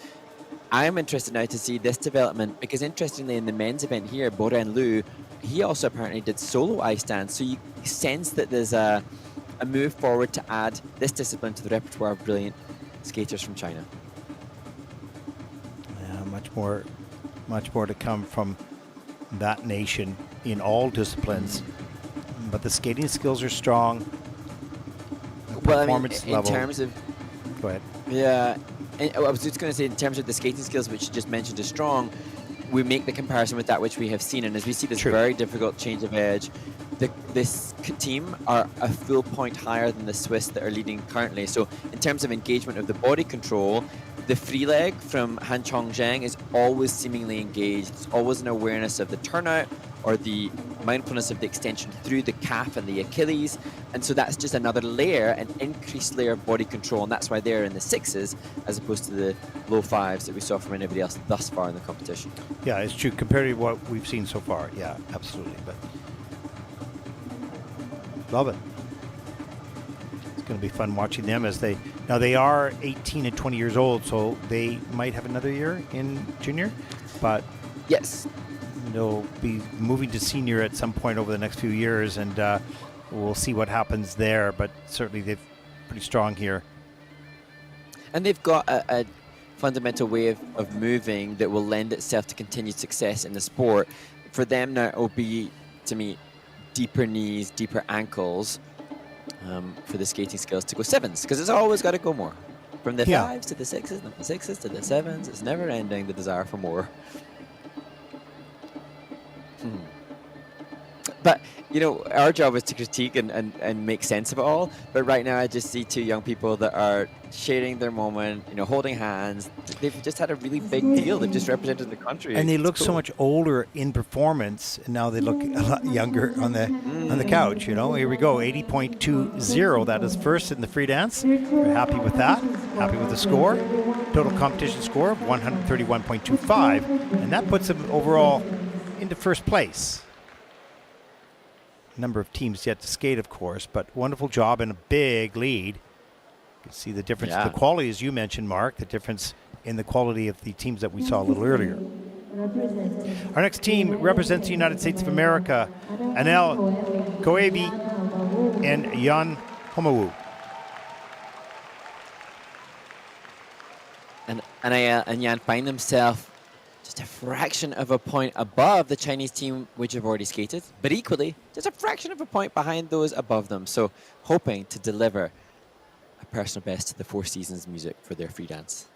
I'm interested now to see this development because, interestingly, in the men's event here, Boren Liu, he also apparently did solo ice dance. So you sense that there's a move forward to add this discipline to the repertoire of brilliant skaters from China. Yeah, much more to come from that nation in all disciplines. But the skating skills are strong. The Well, I mean, performance in level. terms of Go ahead. Yeah, and I was just going to say, in terms of the skating skills, which you just mentioned is strong, we make the comparison with that which we have seen, and as we see this True. very difficult change of edge, this team are a full point higher than the Swiss that are leading currently. So in terms of engagement of the body control, the free leg from Han Chongzheng is always seemingly engaged. It's always an awareness of the turnout or the mindfulness of the extension through the calf and the Achilles. And so that's just another layer, an increased layer of body control. And that's why they're in the sixes as opposed to the low fives that we saw from anybody else thus far in the competition. Yeah, it's true compared to what we've seen so far. Yeah, absolutely. But love it. It's going to be fun watching them as they are 18 and 20 years old, so they might have another year in junior, but Yes. they'll be moving to senior at some point over the next few years, and we'll see what happens there. But certainly they're pretty strong here. And they've got a fundamental way of moving that will lend itself to continued success in the sport. For them now, it will be, to me, deeper knees, deeper ankles for the skating skills to go sevens, because it's always got to go more. From the Yeah. fives to the sixes, and the sixes to the sevens, it's never ending, the desire for more. But, you know, our job is to critique and make sense of it all. But right now I just see two young people that are sharing their moment, you know, holding hands. They've just had a really big deal. They've just represented the country. And they It's look so cool. much older in performance, and now they look a lot younger on the couch. You know, here we go, 80.20. That is first in the free dance. We're happy with that. Happy with the score. Total competition score of 131.25, and that puts them overall into first place. Number of teams yet to skate, of course, but wonderful job and a big lead. You can see the difference, Yeah. the quality, as you mentioned, Mark, the difference in the quality of the teams that we saw a little earlier. Our next team represents the United States of America, Anel Koebi and Jan Homawu. And Jan find themselves just a fraction of a point above the Chinese team, which have already skated, but equally, just a fraction of a point behind those above them. So hoping to deliver a personal best to the Four Seasons music for their free dance.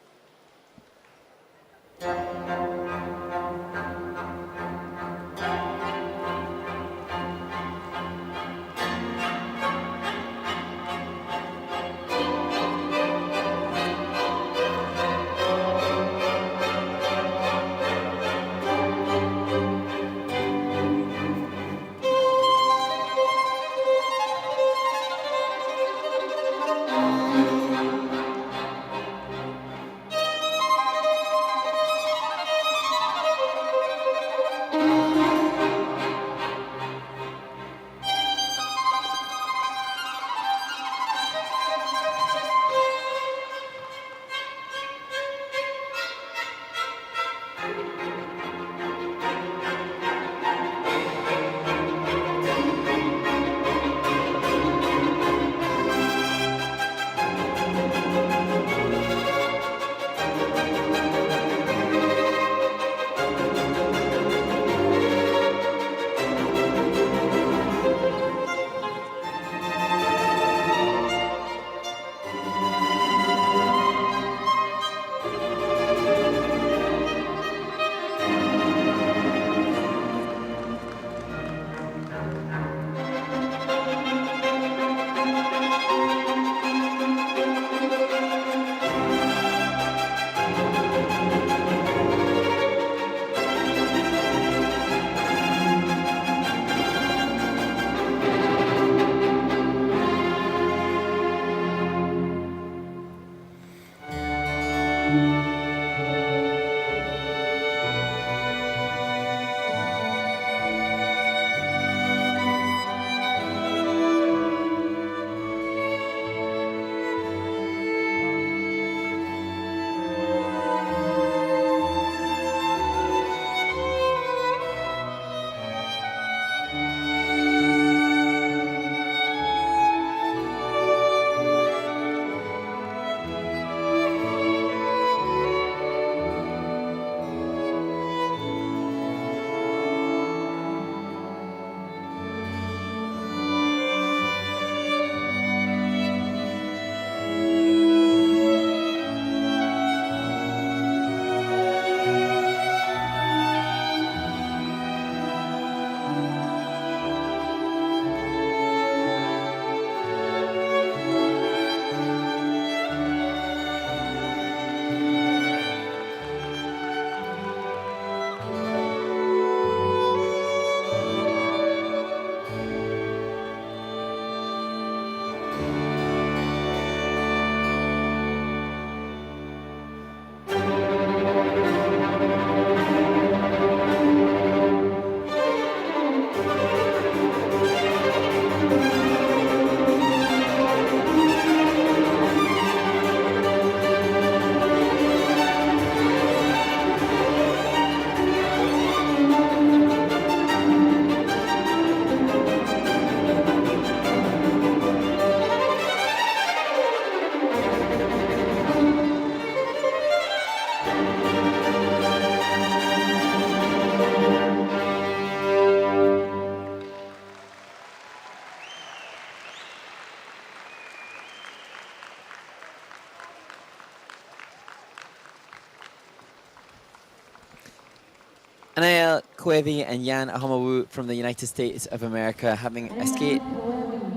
Anael Koevi and Jan Ahamawu from the United States of America having a skate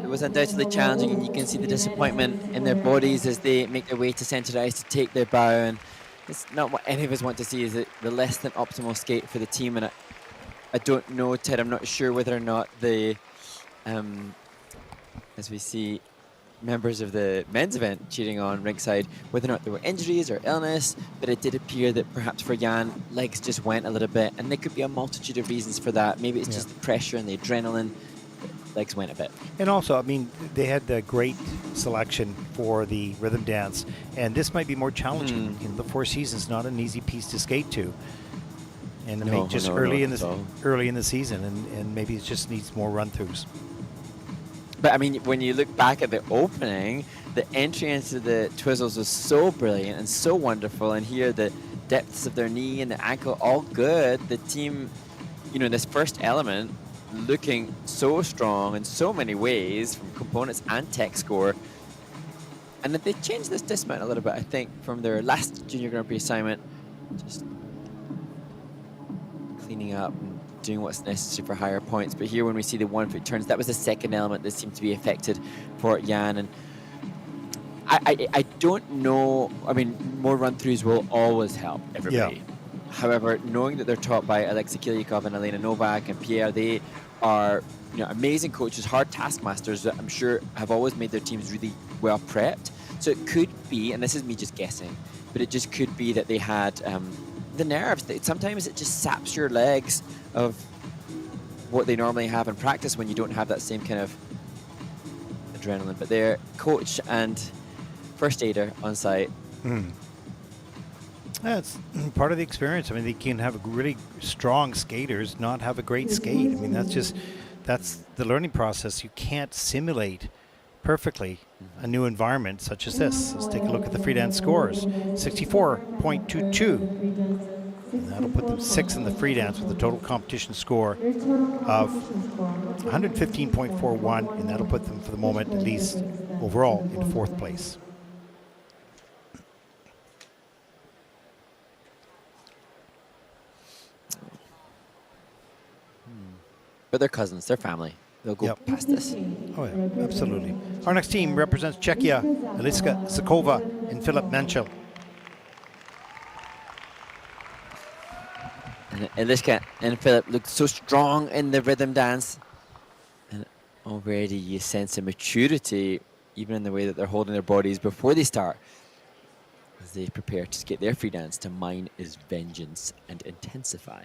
that was undoubtedly challenging, and you can see the disappointment in their bodies as they make their way to center ice to take their bow. And it's not what any of us want to see, is it the less than optimal skate for the team. And I don't know, Ted, I'm not sure whether or not as we see members of the men's event cheering on ringside, whether or not there were injuries or illness, but it did appear that perhaps for Jan, legs just went a little bit, and there could be a multitude of reasons for that. Maybe it's just the pressure and the adrenaline. Legs went a bit. And also, I mean, they had a great selection for the rhythm dance, and this might be more challenging. You know, the Four Seasons not an easy piece to skate to, and early in the season, and maybe it just needs more run-throughs. But I mean, when you look back at the opening, the entry into the Twizzles was so brilliant and so wonderful, and here the depths of their knee and the ankle, all good. The team, you know, this first element looking so strong in so many ways from components and tech score. And that they changed this dismount a little bit, I think, from their last Junior Grand Prix assignment. Just cleaning up and doing what's necessary for higher points. But here when we see the 1 foot turns, that was the second element that seemed to be affected for Jan. And I don't know, I mean, more run-throughs will always help everybody. Yeah. However, knowing that they're taught by Alexei Kilyakov and Elena Novak and Pierre, they are, you know, amazing coaches, hard taskmasters that I'm sure have always made their teams really well prepped. So it could be, and this is me just guessing, but it just could be that they had the nerves. Sometimes it just saps your legs of what they normally have in practice when you don't have that same kind of adrenaline. But their coach and first aider on site. That's part of the experience. I mean, they can have really strong skaters not have a great skate. I mean, that's the learning process. You can't simulate perfectly a new environment such as this. Let's take a look at the free dance scores. 64.22. And that'll put them 6th in the free dance with a total competition score of 115.41, and that'll put them, for the moment at least, overall in 4th place. But they're cousins, they're family. They'll go past this. Oh, yeah, absolutely. Our next team represents Czechia, Eliska Zakova and Filip Menchel. And Eliska and Philip look so strong in the rhythm dance. And already you sense a maturity, even in the way that they're holding their bodies before they start, as they prepare to skate their free dance to Mine is Vengeance and Intensify.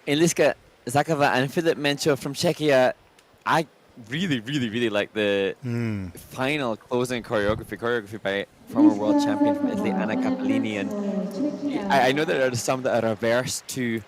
Eliska Zakova and Filip Mencho from Czechia. I really like the final closing choreography by former world champion from Italy, Anna Capellini. And I know that there are some that are averse to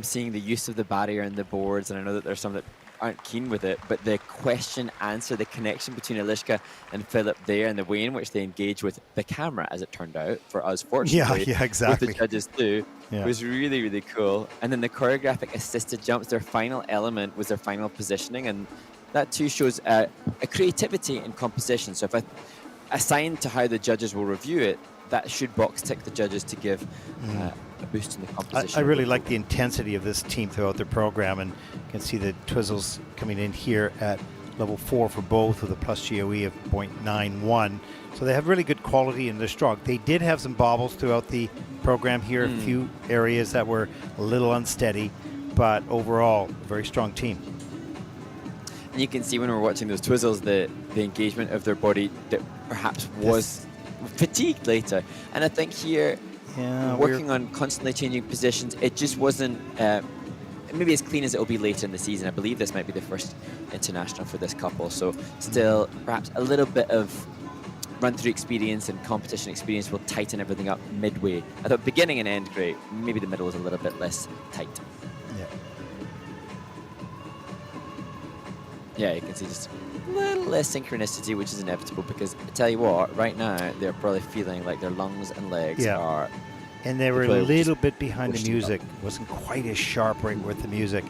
seeing the use of the barrier and the boards, and I know that there's some that aren't keen with it, but the question answer, the connection between Eliska and Philip there, and the way in which they engage with the camera, as it turned out, for us, fortunately, Yeah, exactly. with the judges too, was really cool. And then the choreographic assisted jumps, their final element was their final positioning, and that too shows a creativity in composition. So if I assign to how the judges will review it, that should box tick the judges to give a boost in the composition. I really like the intensity of this team throughout their program, and you can see the Twizzles coming in here at level 4 for both with a plus GOE of 0.91. So they have really good quality and they're strong. They did have some bobbles throughout the program here, a few areas that were a little unsteady, but overall, a very strong team. And you can see when we're watching those Twizzles, the engagement of their body that perhaps was fatigued later. And I think here, working on constantly changing positions, it just wasn't maybe as clean as it will be later in the season. I believe this might be the first international for this couple, so still perhaps a little bit of run-through experience and competition experience will tighten everything up midway. I thought beginning and end great, maybe the middle was a little bit less tight. Yeah, you can see just a little less synchronicity, which is inevitable, because I tell you what, right now they're probably feeling like their lungs and legs are. And they were a little bit behind the music. It wasn't quite as sharp right with the music.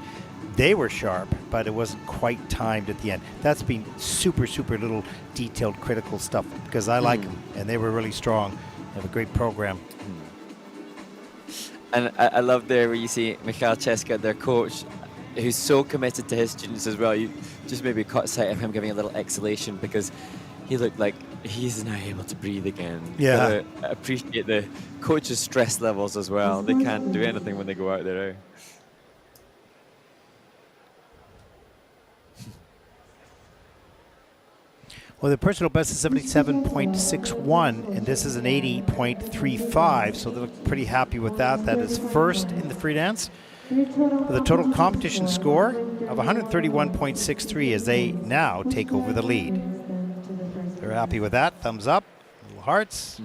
They were sharp, but it wasn't quite timed at the end. That's been super little detailed, critical stuff, because I like them, and they were really strong. They have a great program. And I love there where you see Michal Cheska, their coach, who's so committed to his students as well. You just maybe caught sight of him giving a little exhalation because he looked like he's now able to breathe again. Yeah. I appreciate the coach's stress levels as well. They can't do anything when they go out there. Well, the personal best is 77.61, and this is an 80.35, so they look pretty happy with that. That is first in the free dance, with a total competition score of 131.63 as they now take over the lead. They're happy with that. Thumbs up, little hearts,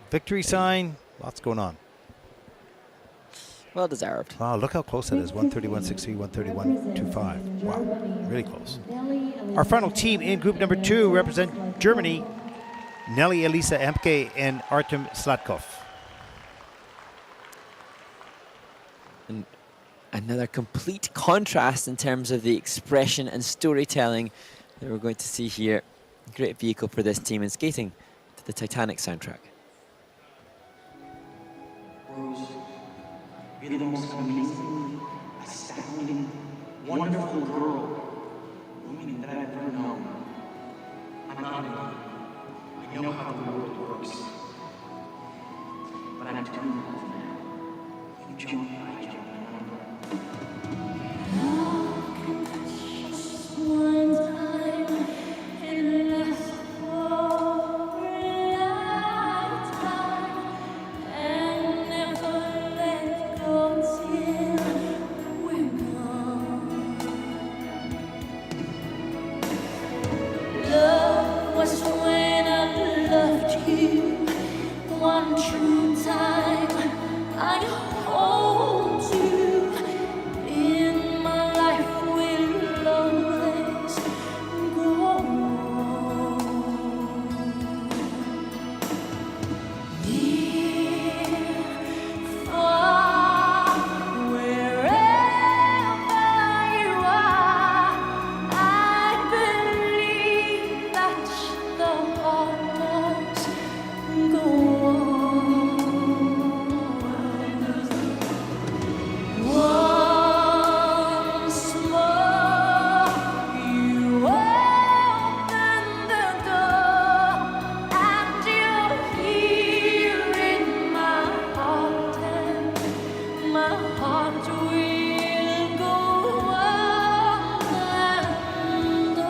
victory sign, lots going on. Well deserved. Wow, look how close that is. 131.63, 131.25. Wow, really close. Our final team in group number 2 represent Germany, Nelly Elisa Emke and Artem Slatkov. And another complete contrast in terms of the expression and storytelling that we're going to see here. Great vehicle for this team in skating to the Titanic soundtrack. Rose, you're the most amazing, astounding, wonderful girl, woman that I've ever known. I'm not alone. I know how the world works. But I'm too old now. You jump, I jump, Love was when I loved you. One one true time I hold you in my life will always go on. Near, far, wherever you are, I believe that the heart does go on. Once more, you open the door, and you're here in my heart, and my heart will go on and on.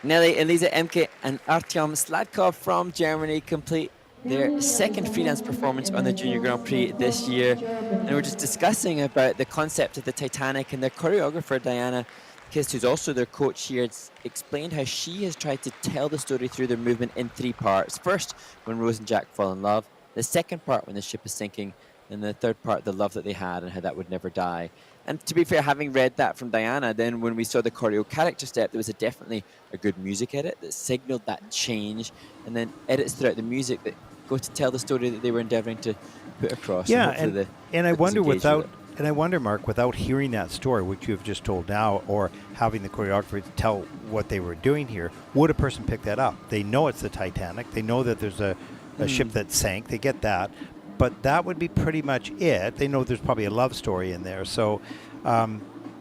Nelly, Eliza Emke, and Artyom Sladkov from Germany complete their second freelance performance on the Junior Grand Prix this year. And we're just discussing about the concept of the Titanic, and their choreographer, Diana Kist, who's also their coach here, explained how she has tried to tell the story through their movement in three parts. First, when Rose and Jack fall in love. The second part, when the ship is sinking. And the third part, the love that they had and how that would never die. And to be fair, having read that from Diana, then when we saw the choreo character step, there was definitely a good music edit that signaled that change, and then edits throughout the music that go to tell the story that they were endeavoring to put across. Yeah, hopefully and I listeners wonder engage with without, it. and I wonder, Mark, without hearing that story, which you've just told now, or having the choreographer tell what they were doing here, would a person pick that up? They know it's the Titanic. They know that there's a ship that sank. They get that. But that would be pretty much it. They know there's probably a love story in there. So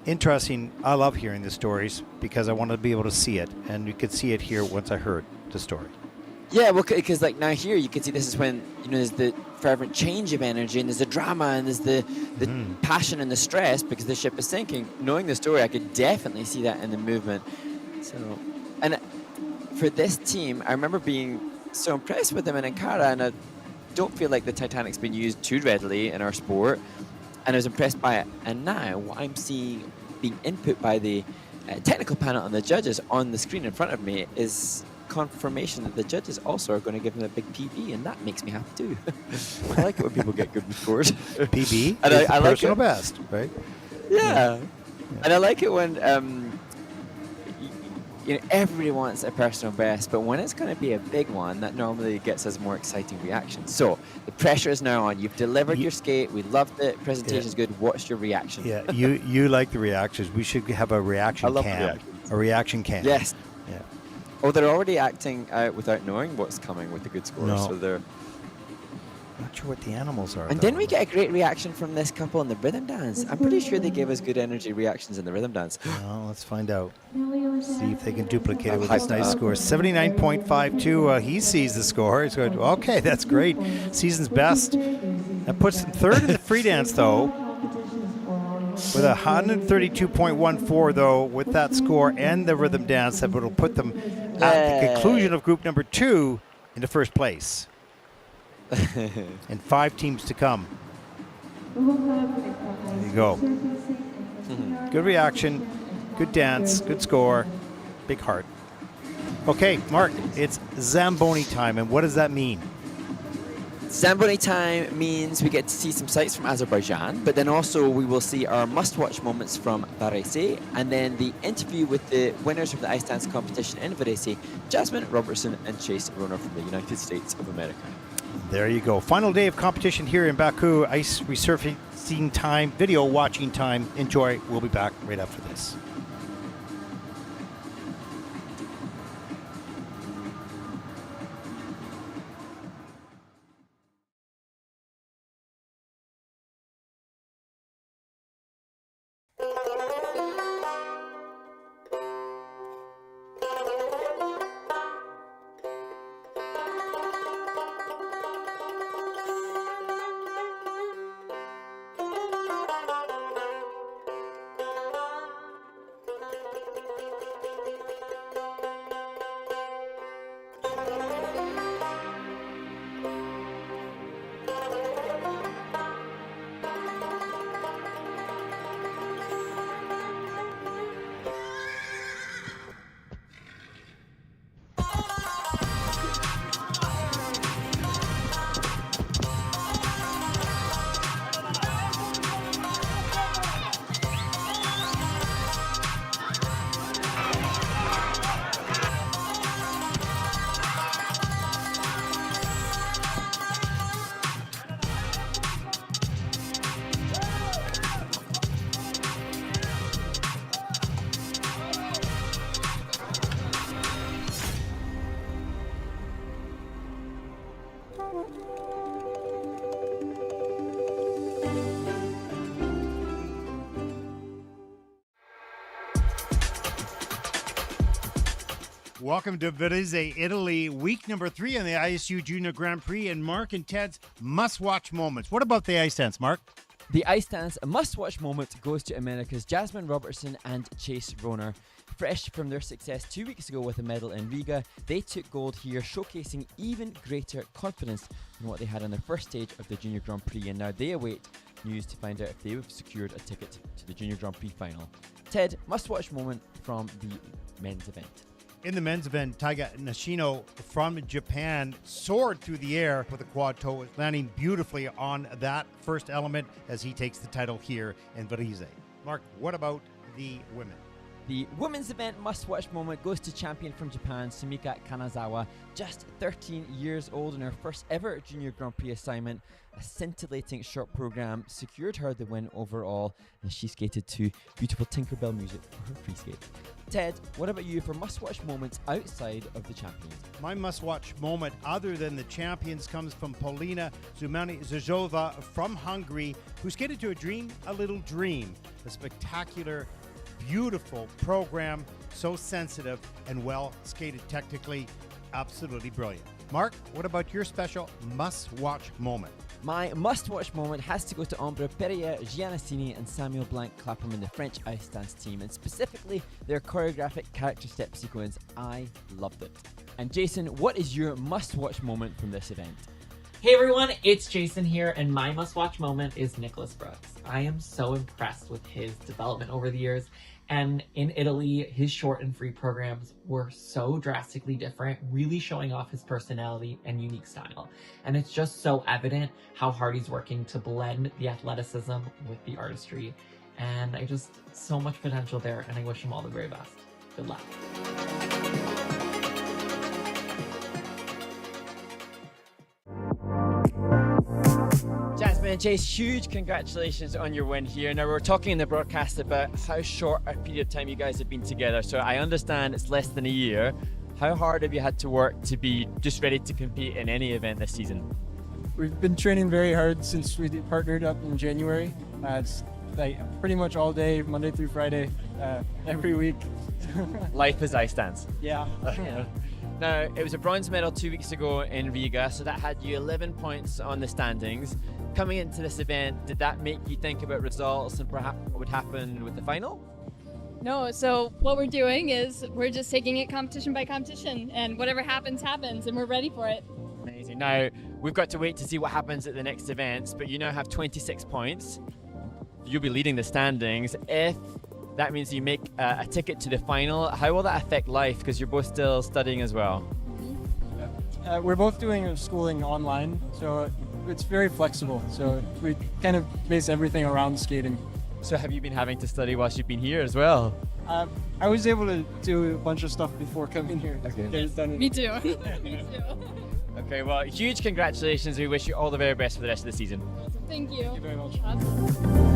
interesting. I love hearing the stories because I want to be able to see it. And you could see it here once I heard the story. Yeah, well, because like now here you can see this is when, you know, there's the fervent change of energy, and there's the drama, and there's the passion and the stress because the ship is sinking. Knowing the story, I could definitely see that in the movement. So, and for this team, I remember being so impressed with them in Ankara, and I don't feel like the Titanic's been used too readily in our sport, and I was impressed by it. And now what I'm seeing being input by the technical panel and the judges on the screen in front of me is confirmation that the judges also are going to give them a big PB, and that makes me happy too. I like it when people get good scores. PB and is I the like personal it. best, right? Yeah. And I like it when everybody wants a personal best, but when it's going to be a big one, that normally gets us more exciting reactions. So the pressure is now on. You've delivered your skate. We loved it. Presentation's good. What's your reaction? Yeah, you like the reactions. We should have a reaction I love cam. the reactions. A reaction cam. Yes. Yeah. Oh, they're already acting out without knowing what's coming with the good score. No. So they're. Not sure what the animals are. And didn't we get a great reaction from this couple in the rhythm dance? I'm pretty sure they gave us good energy reactions in the rhythm dance. Well, let's find out. See if they can duplicate it with I'm this hyped nice up. score. 79.52. He sees the score. He's going, okay, that's great. Season's best. That puts him third in the free dance, though. With 132.14, though, with that score and the rhythm dance, that will put them at the conclusion of group number 2 into first place. And 5 teams to come. There you go. Good reaction, good dance, good score, big heart. Okay, Mark, it's Zamboni time, and what does that mean? Zamboni time means we get to see some sights from Azerbaijan, but then also we will see our must-watch moments from Varese, and then the interview with the winners of the ice dance competition in Varese, Jasmine Robertson and Chase Roner from the United States of America. There you go. Final day of competition here in Baku. Ice resurfacing time, video watching time. Enjoy. We'll be back right after this. Welcome to Varese, Italy, week number 3 on the ISU Junior Grand Prix, and Mark and Ted's must-watch moments. What about the ice dance, Mark? The ice dance must-watch moment goes to America's Jasmine Robertson and Chase Roner. Fresh from their success 2 weeks ago with a medal in Riga, they took gold here, showcasing even greater confidence than what they had on their first stage of the Junior Grand Prix, and now they await news to find out if they've secured a ticket to the Junior Grand Prix final. Ted, must-watch moment from the men's event. In the men's event, Taiga Nishino from Japan soared through the air with a quad toe, landing beautifully on that first element as he takes the title here in Varese. Mark, what about the women? The women's event must-watch moment goes to champion from Japan, Sumika Kanazawa, just 13 years old in her first ever Junior Grand Prix assignment. A scintillating short program secured her the win overall, and she skated to beautiful Tinkerbell music for her free skate. Ted, what about you for must-watch moments outside of the champions? My must-watch moment, other than the champions, comes from Polina Zuzova from Hungary, who skated to a little dream, a spectacular, beautiful program, so sensitive and well skated technically, absolutely brilliant. Mark, what about your special must-watch moment? My must-watch moment has to go to Ombre Perrier Giannassini and Samuel Blanc Clapham, the French ice dance team, and specifically their choreographic character step sequence. I loved it. And Jason, what is your must-watch moment from this event? Hey everyone, it's Jason here, and my must-watch moment is Nicholas Brooks. I am so impressed with his development over the years, and in Italy, his short and free programs were so drastically different, really showing off his personality and unique style. And it's just so evident how hard he's working to blend the athleticism with the artistry. And so much potential there, and I wish him all the very best. Good luck. then Chase, huge congratulations on your win here. Now, we were talking in the broadcast about how short a period of time you guys have been together. So I understand it's less than a year. How hard have you had to work to be just ready to compete in any event this season? We've been training very hard since we partnered up in January. It's like pretty much all day, Monday through Friday, every week. Life as I stands. Yeah. Now, it was a bronze medal 2 weeks ago in Riga, so that had you 11 points on the standings. Coming into this event, did that make you think about results and perhaps what would happen with the final? No, so what we're doing is we're just taking it competition by competition, and whatever happens, happens, and we're ready for it. Amazing. Now, we've got to wait to see what happens at the next events, but you now have 26 points. You'll be leading the standings. If that means you make a ticket to the final, how will that affect life? Because you're both still studying as well. We're both doing our schooling online, so it's very flexible. So we kind of base everything around skating. So have you been having to study whilst you've been here as well? I was able to do a bunch of stuff before coming here. Okay. Get it done. Me too. Me too. Okay, well, huge congratulations. We wish you all the very best for the rest of the season. Thank you. Thank you very much. Awesome.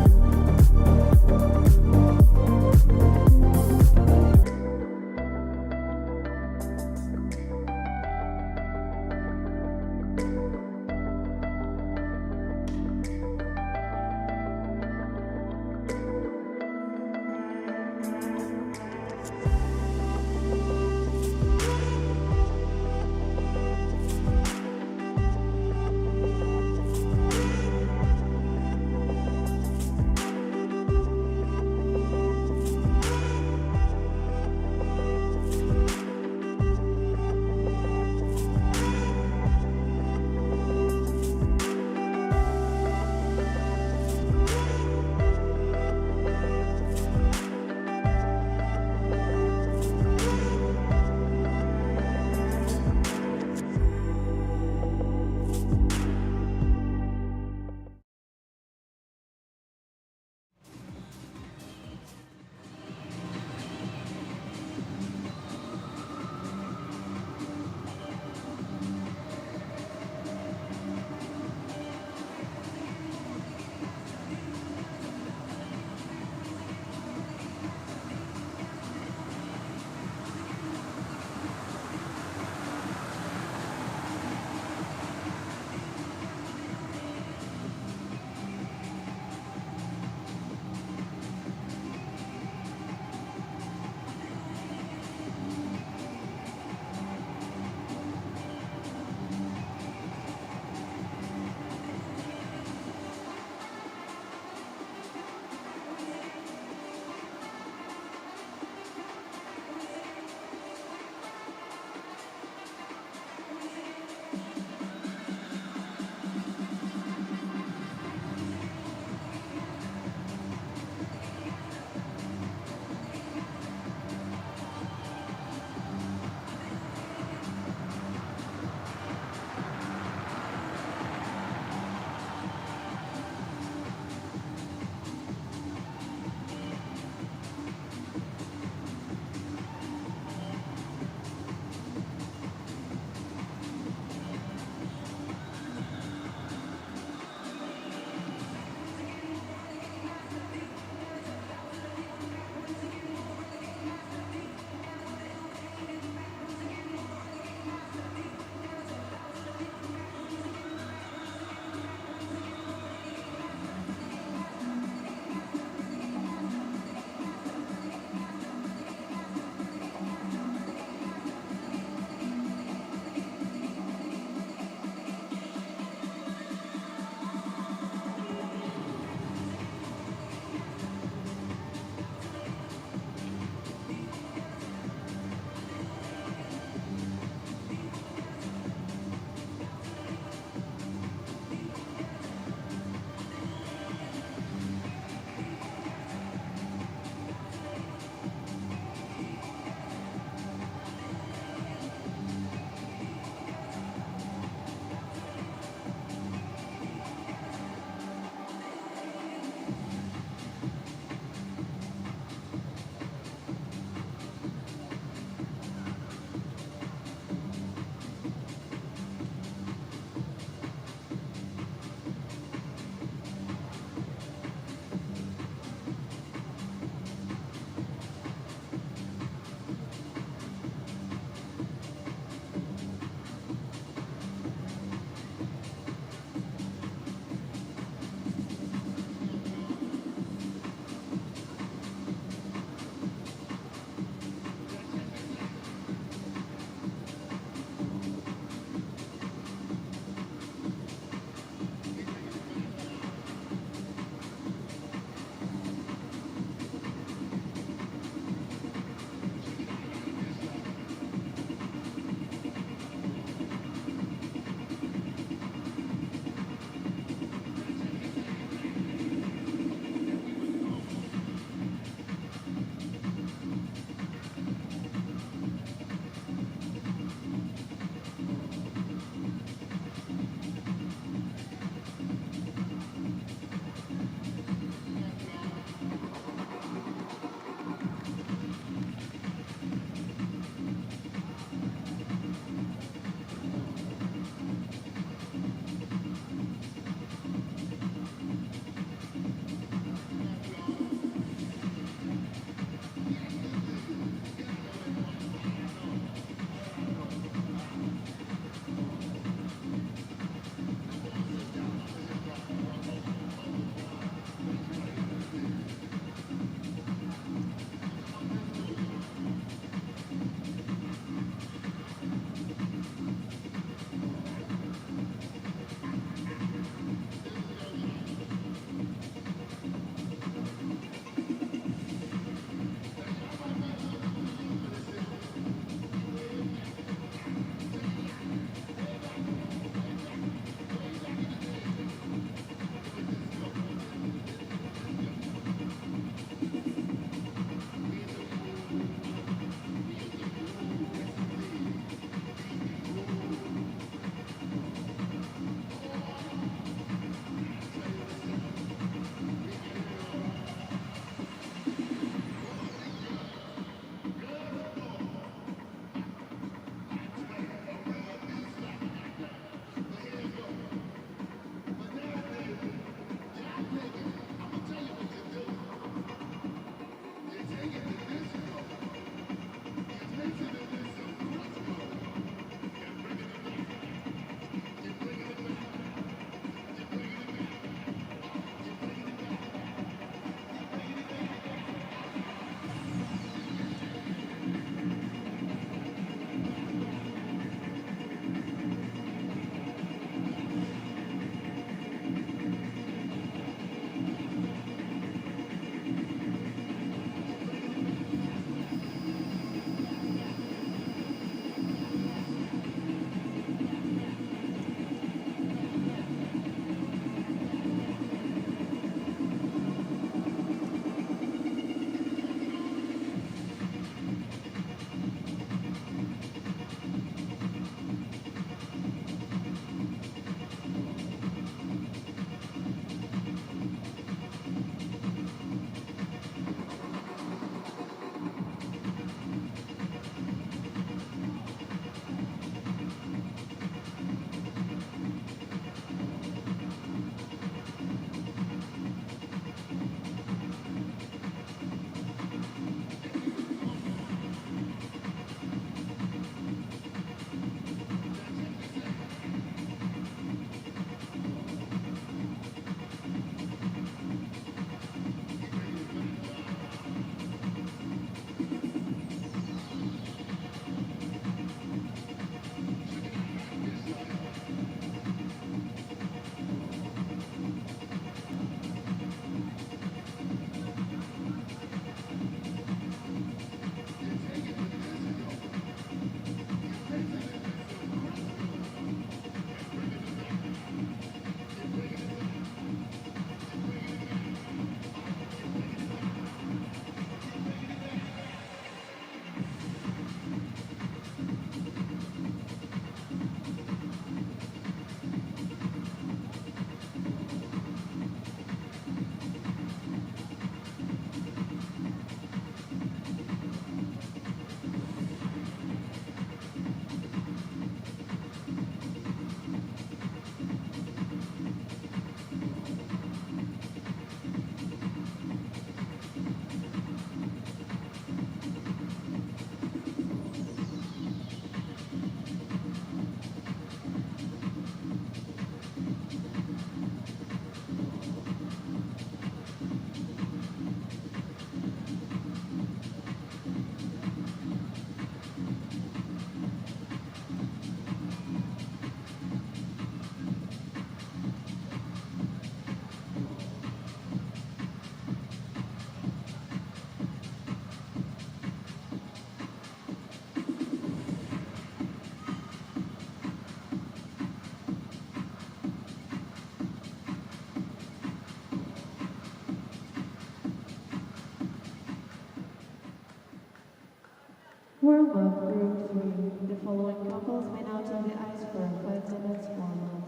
Warm up group 3. The following couples may now join the ice for a 5 minutes warm up.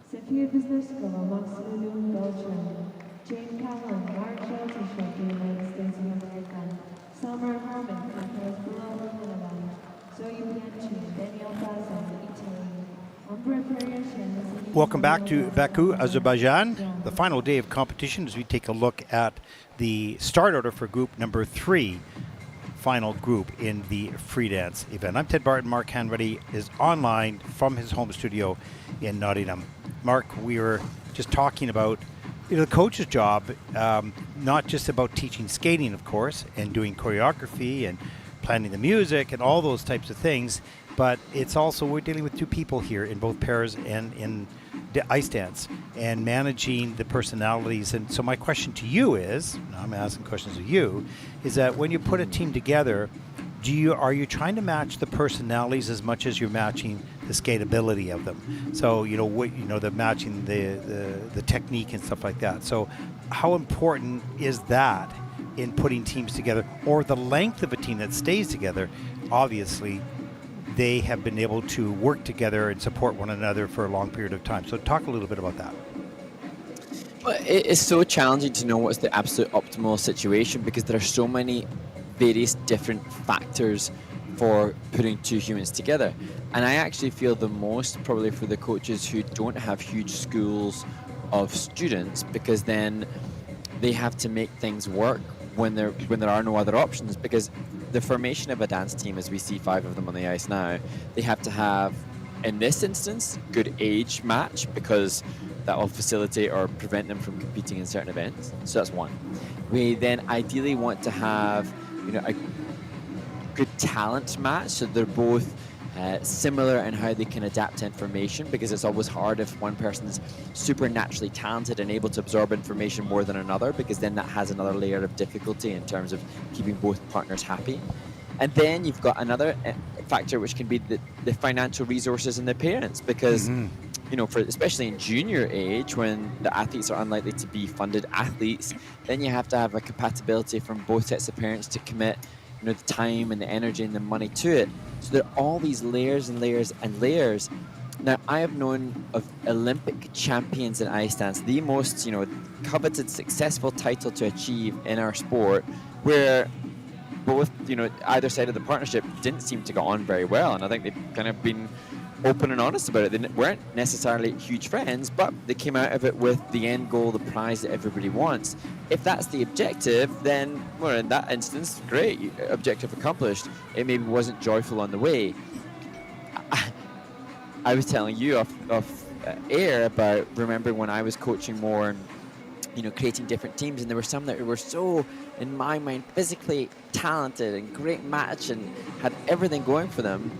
Sophia Wisniewska, Max Lulu, Belgium. Jane Callan, Marshall Bishop, United States of America. Summer Harmon, Campus Below, Canada. Zoe Bianchi, Daniel Baza, Italy. Umbra Variations. Welcome back to Baku, Azerbaijan. The final day of competition as we take a look at the start order for group number 3, final group in the free dance event. I'm Ted Barton. Mark Hanratty is online from his home studio in Nottingham. Mark, we were just talking about the coach's job, not just about teaching skating, of course, and doing choreography and planning the music and all those types of things, but it's also we're dealing with two people here in both pairs and in ice dance and managing the personalities. And so my question to you is, I'm asking questions of you, is that when you put a team together, are you trying to match the personalities as much as you're matching the skateability of them? So the matching the technique and stuff like that. So how important is that in putting teams together, or the length of a team that stays together? Obviously they have been able to work together and support one another for a long period of time. So talk a little bit about that. Well, it is so challenging to know what's the absolute optimal situation because there are so many various different factors for putting two humans together. And I actually feel the most probably for the coaches who don't have huge schools of students, because then they have to make things work when there are no other options, because the formation of a dance team, as we see 5 of them on the ice now, they have to have, in this instance, good age match, because that will facilitate or prevent them from competing in certain events. So that's one. We then ideally want to have a good talent match, so they're both similar in how they can adapt to information, because it's always hard if one person's supernaturally talented and able to absorb information more than another, because then that has another layer of difficulty in terms of keeping both partners happy. And then you've got another factor, which can be the financial resources and the parents, because especially in junior age, when the athletes are unlikely to be funded athletes, then you have to have a compatibility from both sets of parents to commit the time and the energy and the money to it. So there are all these layers and layers and layers. Now, I have known of Olympic champions in ice dance, the most coveted, successful title to achieve in our sport, where both either side of the partnership didn't seem to get on very well, and I think they've kind of been open and honest about it. They weren't necessarily huge friends, but they came out of it with the end goal, the prize that everybody wants. If that's the objective, then, well, in that instance, great, objective accomplished. It maybe wasn't joyful on the way. I was telling you off air about remembering when I was coaching more and creating different teams, and there were some that were so, in my mind, physically talented and great match and had everything going for them,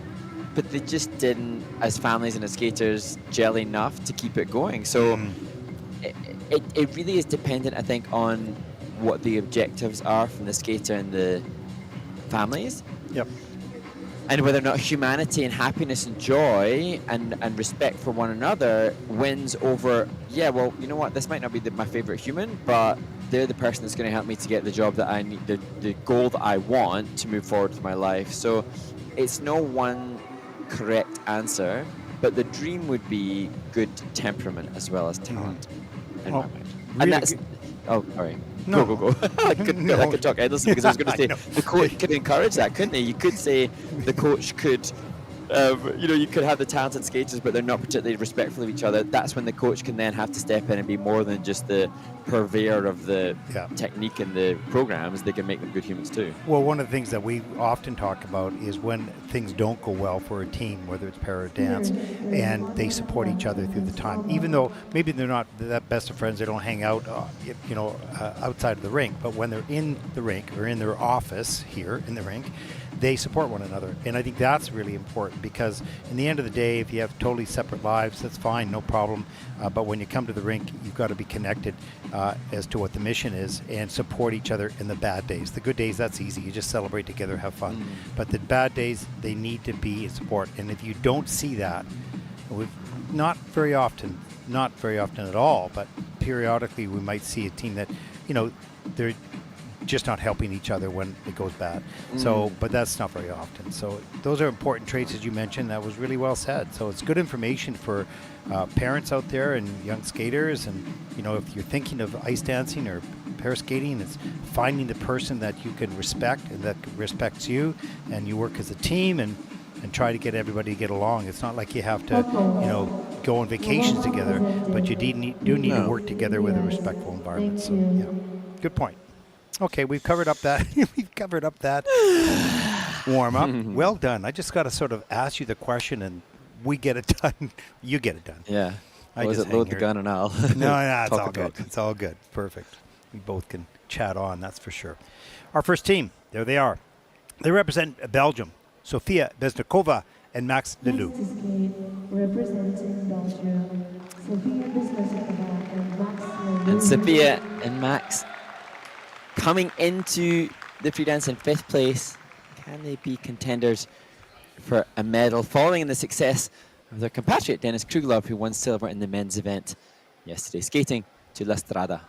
but they just didn't, as families and as skaters, gel enough to keep it going. So it really is dependent, I think, on what the objectives are from the skater and the families. Yep. And whether or not humanity and happiness and joy and respect for one another wins over, well, you know what, this might not be my favorite human, but they're the person that's going to help me to get the job that I need, the goal that I want to move forward with my life. So it's no one correct answer, but the dream would be good temperament as well as talent. In my mind. Really And that's sorry. No. Go. I could talk endlessly, because I was going to say the coach could encourage that, couldn't he? You could say the coach could, you could have the talented skaters, but they're not particularly respectful of each other. That's when the coach can then have to step in and be more than just the purveyor of the technique and the programs. They can make them good humans too. Well, one of the things that we often talk about is when things don't go well for a team, whether it's pair or dance, and they support each other through the time, even though maybe they're not the best of friends, they don't hang out, outside of the rink, but when they're in the rink or in their office here in the rink, they support one another. And I think that's really important, because in the end of the day, if you have totally separate lives, that's fine, no problem. But when you come to the rink, you've got to be connected as to what the mission is and support each other in the bad days. The good days, that's easy. You just celebrate together, have fun. But the bad days, they need to be in support. And if you don't see that, not very often at all, but periodically we might see a team that, they're just not helping each other when it goes bad. So, but that's not very often. So those are important traits, as you mentioned. That was really well said. So it's good information for parents out there and young skaters. And, you know, if you're thinking of ice dancing or pair skating, it's finding the person that you can respect and that respects you, and you work as a team and try to get everybody to get along. It's not like you have to, you know, go on vacations together, but you do need to work together with a respectful environment. So, yeah, good point. Okay, we've covered up that. We've covered up that warm up. Well done. I just got to sort of ask you the question, and we get it done. You get it done. Yeah. I Was just it load hang the here. gun and I'll No, it's talk all about good. It's all good. Perfect. We both can chat on, that's for sure. Our first team, there they are. They represent Belgium, Sofia Besnikova and Max Leloup. Next to skate, representing Belgium, Sophia Bismarckova and Max Leloup. And Sophia and Max coming into the free dance in 5th place. Can they be contenders for a medal following in the success of their compatriot Dennis Kruglov, who won silver in the men's event yesterday, skating to La Strada.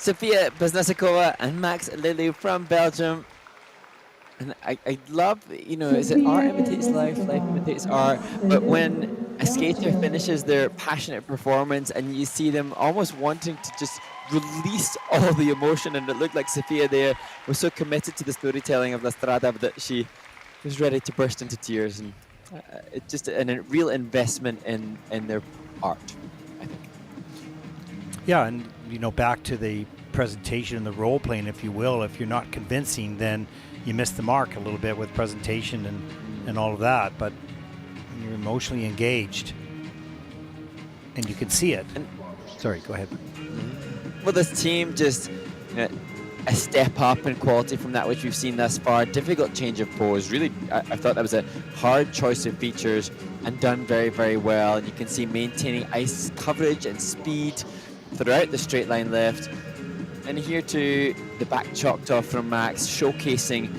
Sofia Beznesikova and Max Lilou from Belgium. And I love, is it art imitates life, life imitates art? But when a skater finishes their passionate performance and you see them almost wanting to just release all the emotion, and it looked like Sofia there was so committed to the storytelling of La Strada that she was ready to burst into tears. And it's just a real investment in their art, I think. Yeah, and back to the presentation and the role playing, if you will. If you're not convincing, then you miss the mark a little bit with presentation and all of that. But when you're emotionally engaged, and you can see it. Sorry, go ahead. Well, this team just a step up in quality from that which we've seen thus far. Difficult change of pose. Really, I thought that was a hard choice of features and done very, very well. And you can see maintaining ice coverage and speed throughout the straight line lift. And here to the back chalked off from Max, showcasing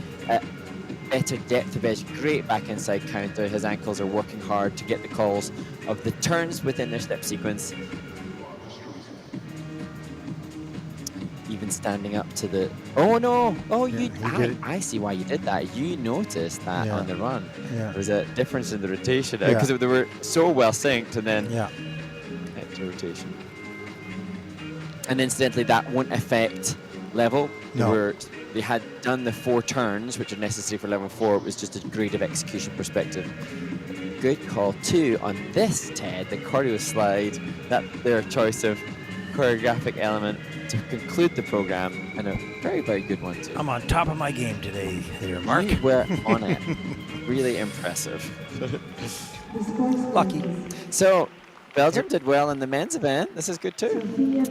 better depth of edge. Great back inside counter. His ankles are working hard to get the calls of the turns within their step sequence. Even standing up to the... Oh, no! Oh, Yeah, I see why you did that. You noticed that on the run. Yeah. There was a difference in the rotation because they were so well synced, and then extra rotation. And incidentally, that won't affect level. No. They had done the 4 turns, which are necessary for level 4. It was just a grade of execution perspective. Good call too on this, Ted, the choreo slide. That their choice of choreographic element to conclude the program, and a very, very good one too. I'm on top of my game today, there, Mark. You were on it. Really impressive. Lucky. So, Belgium did well in the men's event. This is good too.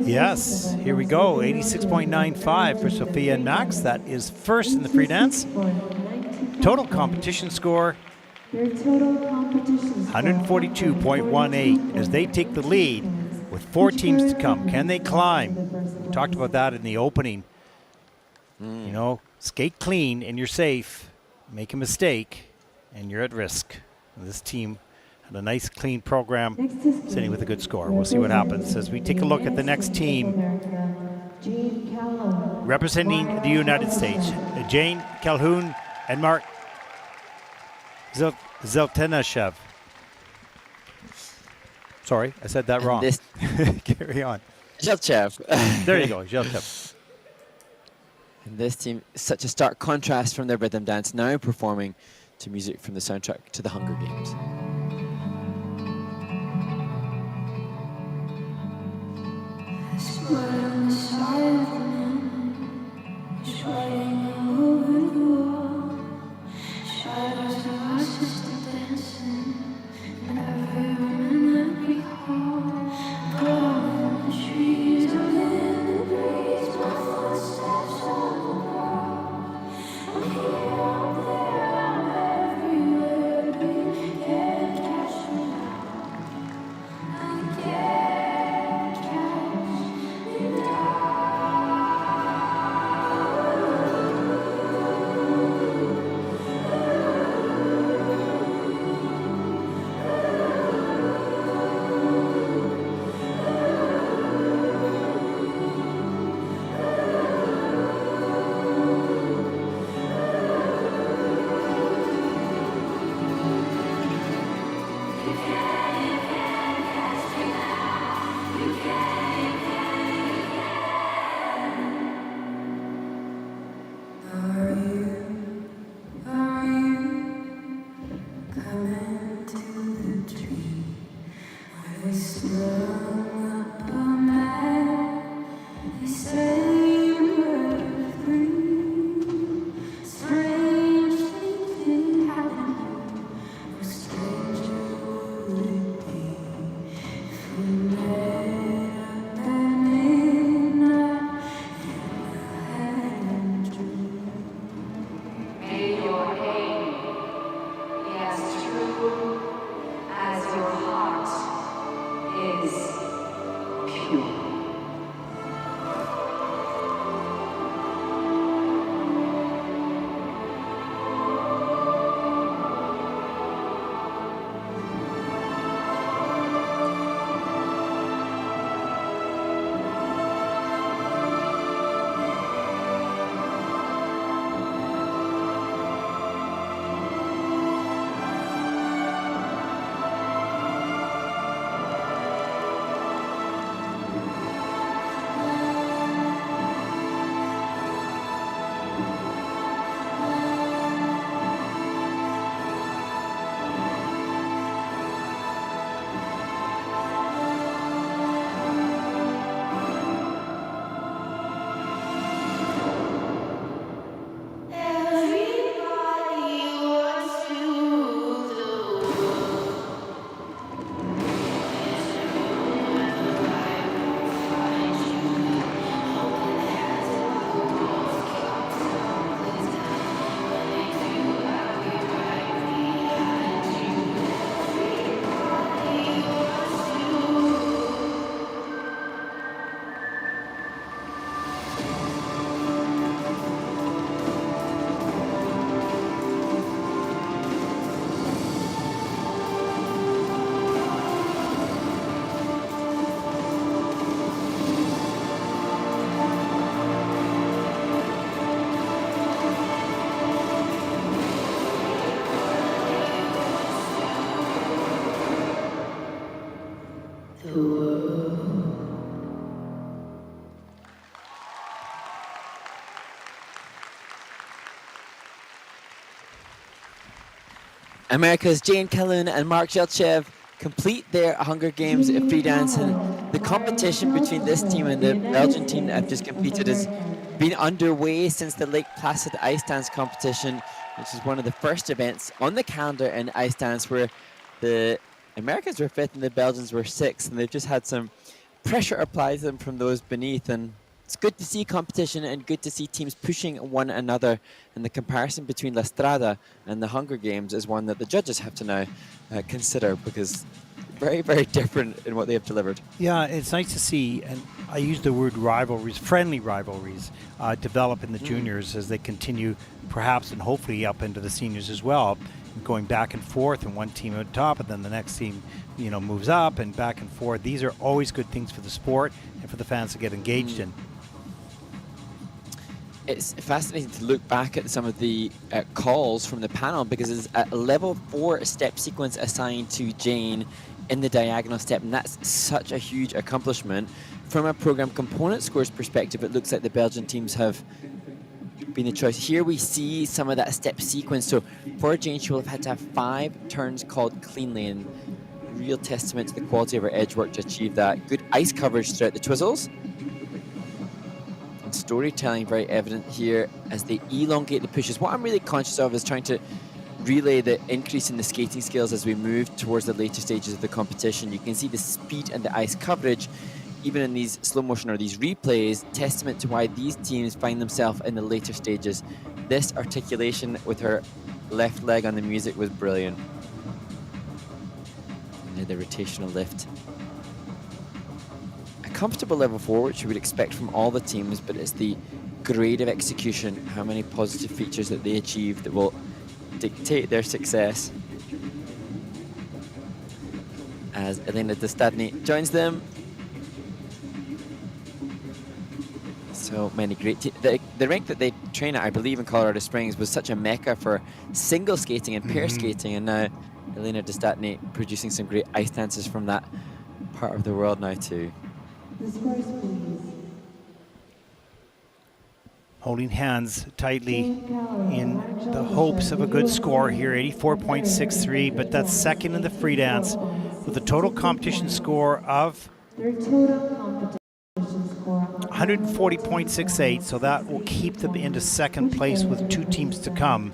Yes, here we go. 86.95 for Sophia and Max. That is first in the free dance. Total competition score, 142.18 as they take the lead with 4 teams to come. Can they climb? We talked about that in the opening. Skate clean and you're safe. Make a mistake and you're at risk. And this team had a nice, clean program, sitting with a good score. We'll see what happens as we take a look at the next team representing the United States. Jane Calhoun and Mark Zeltenashev. Sorry, I said that wrong. Carry on. Zelchev. There you go, Zelchev. And this team, such a stark contrast from their rhythm dance, now performing to music from the soundtrack to the Hunger Games. America's Jane Calhoun and Mark Jelchev complete their Hunger Games free dance, and the competition between this team and the Belgian team that have just completed has been underway since the Lake Placid ice dance competition, which is one of the first events on the calendar in ice dance, where the Americans were 5th and the Belgians were 6th, and they've just had some pressure applied to them from those beneath. And it's good to see competition and good to see teams pushing one another. And the comparison between La Strada and the Hunger Games is one that the judges have to now consider, because very, very different in what they have delivered. Yeah, it's nice to see, and I use the word rivalries, friendly rivalries, develop in the juniors as they continue, perhaps and hopefully up into the seniors as well, going back and forth, and one team at top, and then the next team, moves up and back and forth. These are always good things for the sport and for the fans to get engaged in. It's fascinating to look back at some of the calls from the panel, because it's a level 4 step sequence assigned to Jane in the diagonal step, and that's such a huge accomplishment. From a program component scores perspective, it looks like the Belgian teams have been the choice. Here we see some of that step sequence. So for Jane, she will have had to have 5 turns called cleanly, and real testament to the quality of her edge work to achieve that. Good ice coverage throughout the twizzles. And storytelling very evident here as they elongate the pushes. What I'm really conscious of is trying to relay the increase in the skating skills as we move towards the later stages of the competition. You can see the speed and the ice coverage, even in these slow motion or these replays, testament to why these teams find themselves in the later stages. This articulation with her left leg on the music was brilliant. And the rotational lift. A comfortable level 4, which you would expect from all the teams, but it's the grade of execution, how many positive features that they achieve, that will dictate their success. As Elena Dostadny joins them. So many great the rink that they train at, I believe, in Colorado Springs, was such a mecca for single skating and pair skating, and now Elena Dostadny producing some great ice dances from that part of the world now too. The scores, please. Holding hands tightly in the hopes of a good score here, 84.63, but that's second in the free dance with a total competition score of Their total competition score 140.68, so that will keep them into second place with 2 teams to come.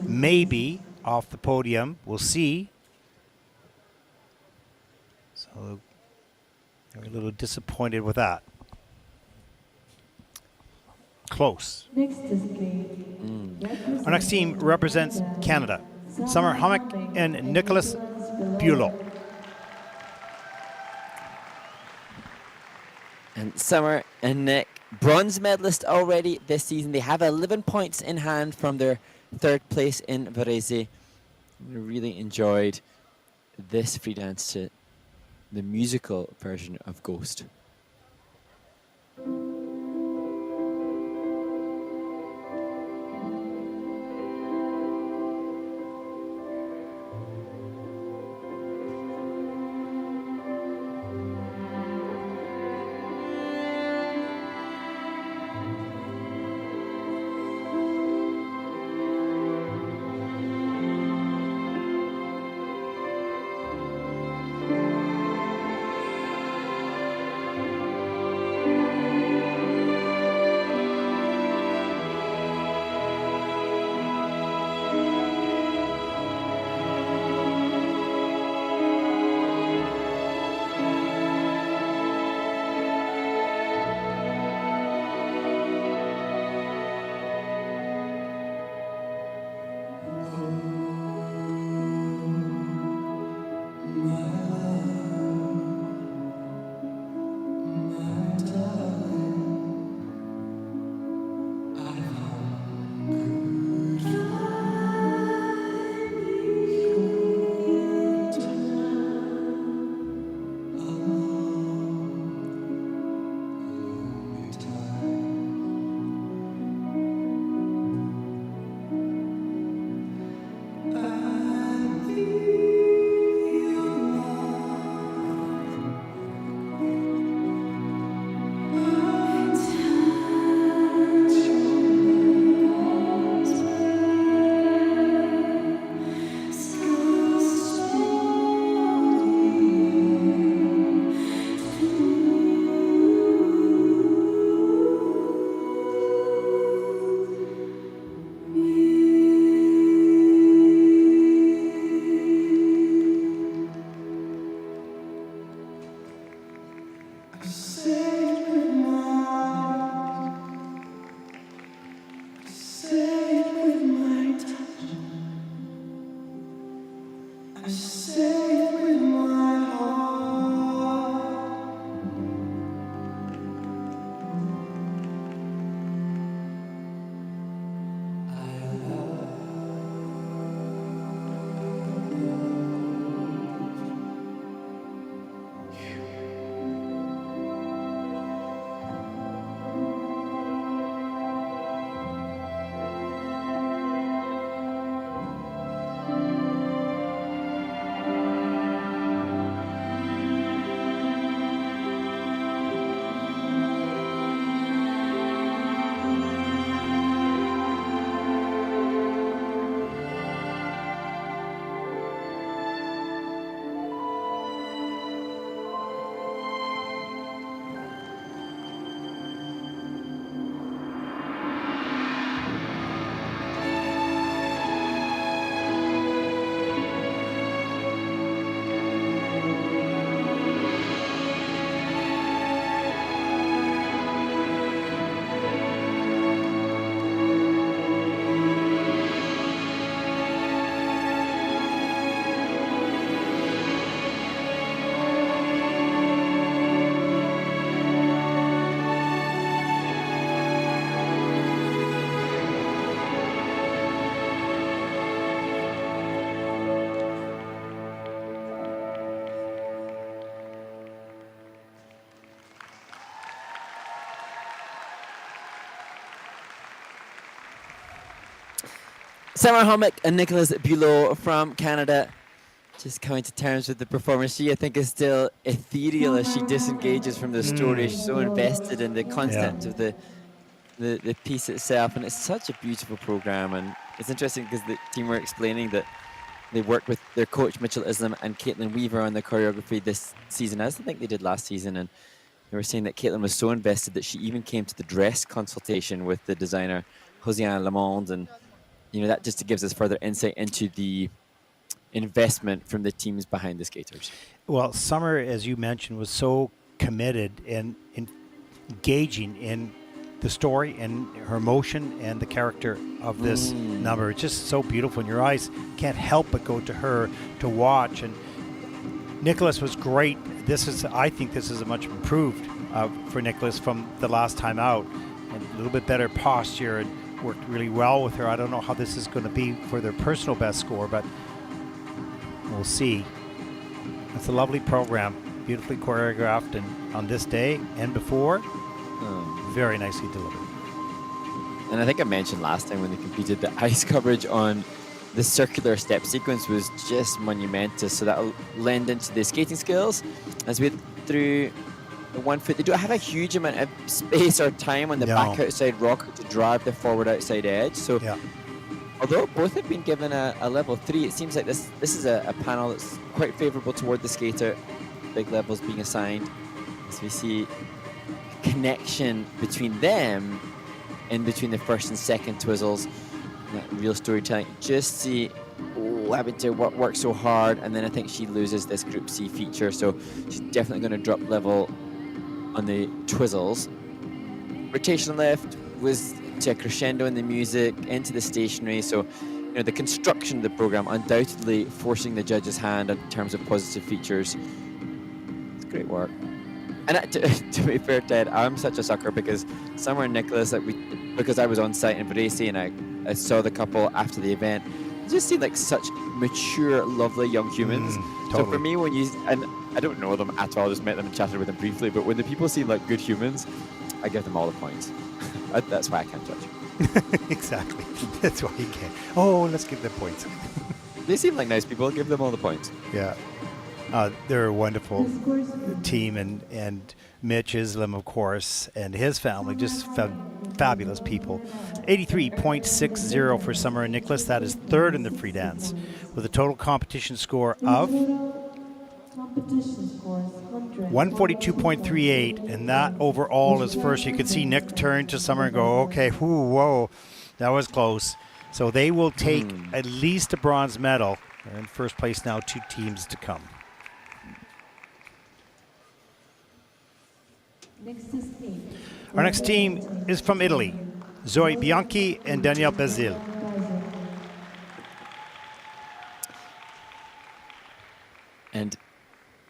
Maybe off the podium, we'll see. So they're a little disappointed with that. Close. Next to skate. Our next team represents Canada. Summer Hummock and Nicholas Bulow. And Summer and Nick, bronze medalist already this season. They have 11 points in hand from their 3rd place in Varese. We really enjoyed this free dance to the musical version of Ghost. Summer Hommick and Nicholas Bulot from Canada just coming to terms with the performance. She, I think, is still ethereal as she disengages from the story. She's so invested in the concept of the piece itself, and it's such a beautiful program. And it's interesting because the team were explaining that they worked with their coach Mitchell Islam and Caitlin Weaver on the choreography this season, as I think they did last season. And they were saying that Caitlin was so invested that she even came to the dress consultation with the designer Josiane Lamond, and that just gives us further insight into the investment from the teams behind the skaters. Well, Summer, as you mentioned, was so committed and engaging in the story and her emotion and the character of this number. It's just so beautiful, and your eyes can't help but go to her to watch. And Nicholas was great. I think this is a much improved for Nicholas from the last time out, and a little bit better posture, and worked really well with her. I don't know how this is going to be for their personal best score, but we'll see. It's a lovely program, beautifully choreographed, and on this day and before, very nicely delivered. And I think I mentioned last time when they competed that ice coverage on the circular step sequence was just monumentous, so that'll lend into the skating skills as we through the 1 foot. They don't have a huge amount of space or time on the back outside rocker to drive the forward outside edge. So although both have been given a level 3, it seems like this is a panel that's quite favorable toward the skater, big levels being assigned, as we see connection between them in between the first and second twizzles. That real storytelling. Just see having to work so hard, and then I think she loses this Group C feature, so she's definitely going to drop level on the twizzles. Rotation lift was to a crescendo in the music, into the stationary, so the construction of the program undoubtedly forcing the judge's hand in terms of positive features. It's great work. And to be fair, Ted, I'm such a sucker because Summer and Nicholas, because I was on site in Varese and I saw the couple after the event, they just seemed like such mature, lovely young humans. Totally. So for me, and I don't know them at all, I just met them and chatted with them briefly, but when the people seem like good humans, I give them all the points. That's why I can't judge. Exactly. That's why you can't. Oh, let's give them points. They seem like nice people, give them all the points. Yeah. They're a wonderful team, and Mitch Islam, of course, and his family, just fabulous people. 83.60 for Summer and Nicholas. That is third in the free dance, with a total competition score of 142.38, and that overall is first. You could see Nick turn to Summer and go, okay, whoa, that was close. So they will take at least a bronze medal. They're in first place now, 2 teams to come. Our next team is from Italy, Zoe Bianchi and Danielle Bazil. And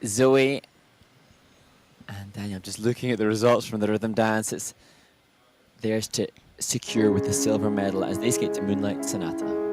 Zoe and Daniel, I'm just looking at the results from the rhythm dance. It's theirs to secure with the silver medal as they skate to Moonlight Sonata.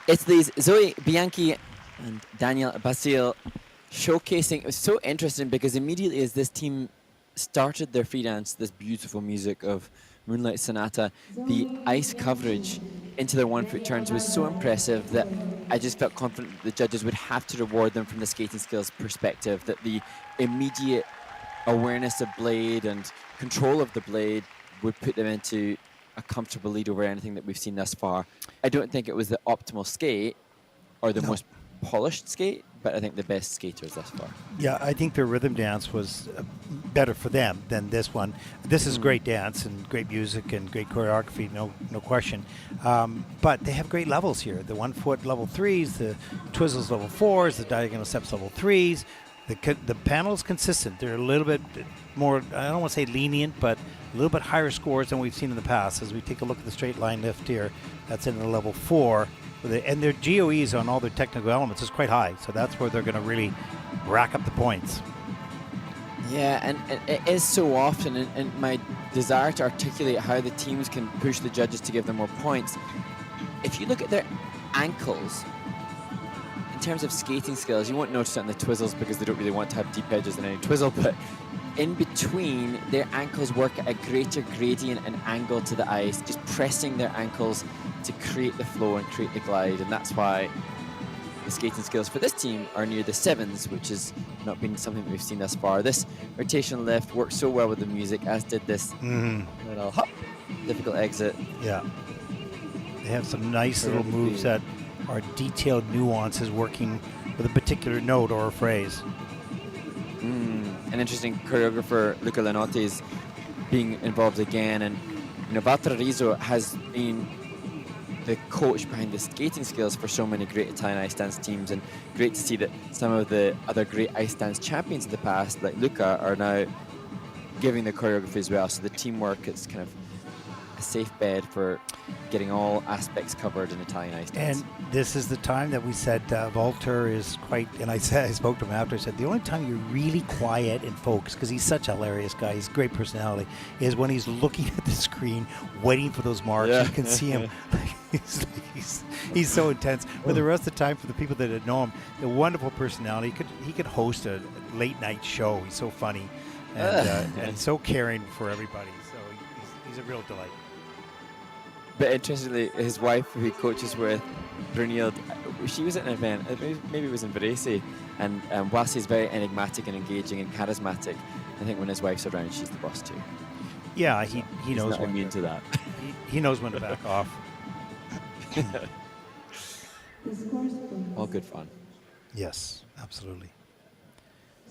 It's these Zoe Bianchi and Daniel Basile showcasing. It was so interesting because immediately as this team started their free dance, this beautiful music of Moonlight Sonata, the ice coverage into their 1 foot turns was so impressive that I just felt confident that the judges would have to reward them from the skating skills perspective, that the immediate awareness of blade and control of the blade would put them into a comfortable lead over anything that we've seen thus far. I don't think it was the optimal skate or the most polished skate, but I think the best skaters thus far. Yeah, I think their rhythm dance was better for them than this one. This is great dance and great music and great choreography, no question. But they have great levels here. The 1 foot level 3s, the twizzles level 4s, the diagonal steps level 3s. The panel is consistent. They're a little bit more, I don't want to say lenient, but a little bit higher scores than we've seen in the past. As we take a look at the straight line lift here, that's in the level 4. And their GOEs on all their technical elements is quite high. So that's where they're going to really rack up the points. Yeah, and it is so often, and my desire to articulate how the teams can push the judges to give them more points. If you look at their ankles, in terms of skating skills, you won't notice it in the twizzles because they don't really want to have deep edges in any twizzle, but in between, their ankles work at a greater gradient and angle to the ice, just pressing their ankles to create the flow and create the glide, and that's why the skating skills for this team are near the 7s, which has not been something that we've seen thus far. This rotational lift worked so well with the music, as did this little hop, difficult exit. Yeah. They have some nice little moves that are detailed nuances working with a particular note or a phrase. An interesting choreographer, Luca Lanotti, is being involved again, and Walter Rizzo has been the coach behind the skating skills for so many great Italian ice dance teams, and great to see that some of the other great ice dance champions of the past, like Luca, are now giving the choreography as well. So the teamwork is kind of a safe bed for getting all aspects covered in Italian ice dance. And this is the time that we said Walter is quite, and I spoke to him after, I said, the only time you're really quiet and focused, because he's such a hilarious guy, he's a great personality, is when he's looking at the screen, waiting for those marks. Yeah. You can see him. He's so intense. But the rest of the time, for the people that know him, a wonderful personality. He could host a late night show. He's so funny and so caring for everybody. So he's a real delight. But interestingly, his wife, who he coaches with, Brunhild, she was at an event, maybe it was in Varese, and whilst he's very enigmatic and engaging and charismatic, I think when his wife's around, she's the boss too. Yeah, he knows not when immune to that. He knows when to back off. All good fun. Yes, absolutely.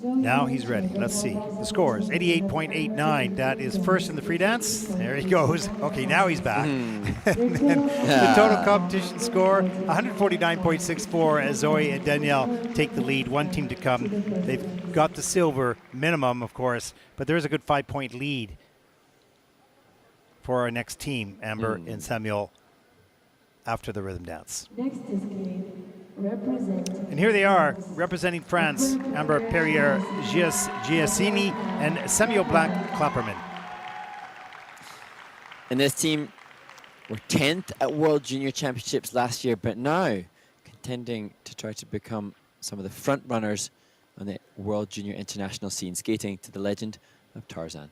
Now he's ready. Let's see. The scores, 88.89. That is first in the free dance. There he goes. Okay, now he's back. And then the total competition score, 149.64 as Zoe and Danielle take the lead. One team to come. They've got the silver minimum, of course, but there is a good 5-point lead for our next team, Amber and Samuel, after the rhythm dance. Next is Kane, representing. And here they are, representing France, Amber Perrier-Giacchini and Samuel Blanc-Klapperman. And this team were 10th at World Junior Championships last year, but now contending to try to become some of the front runners on the World Junior International scene, skating to the legend of Tarzan.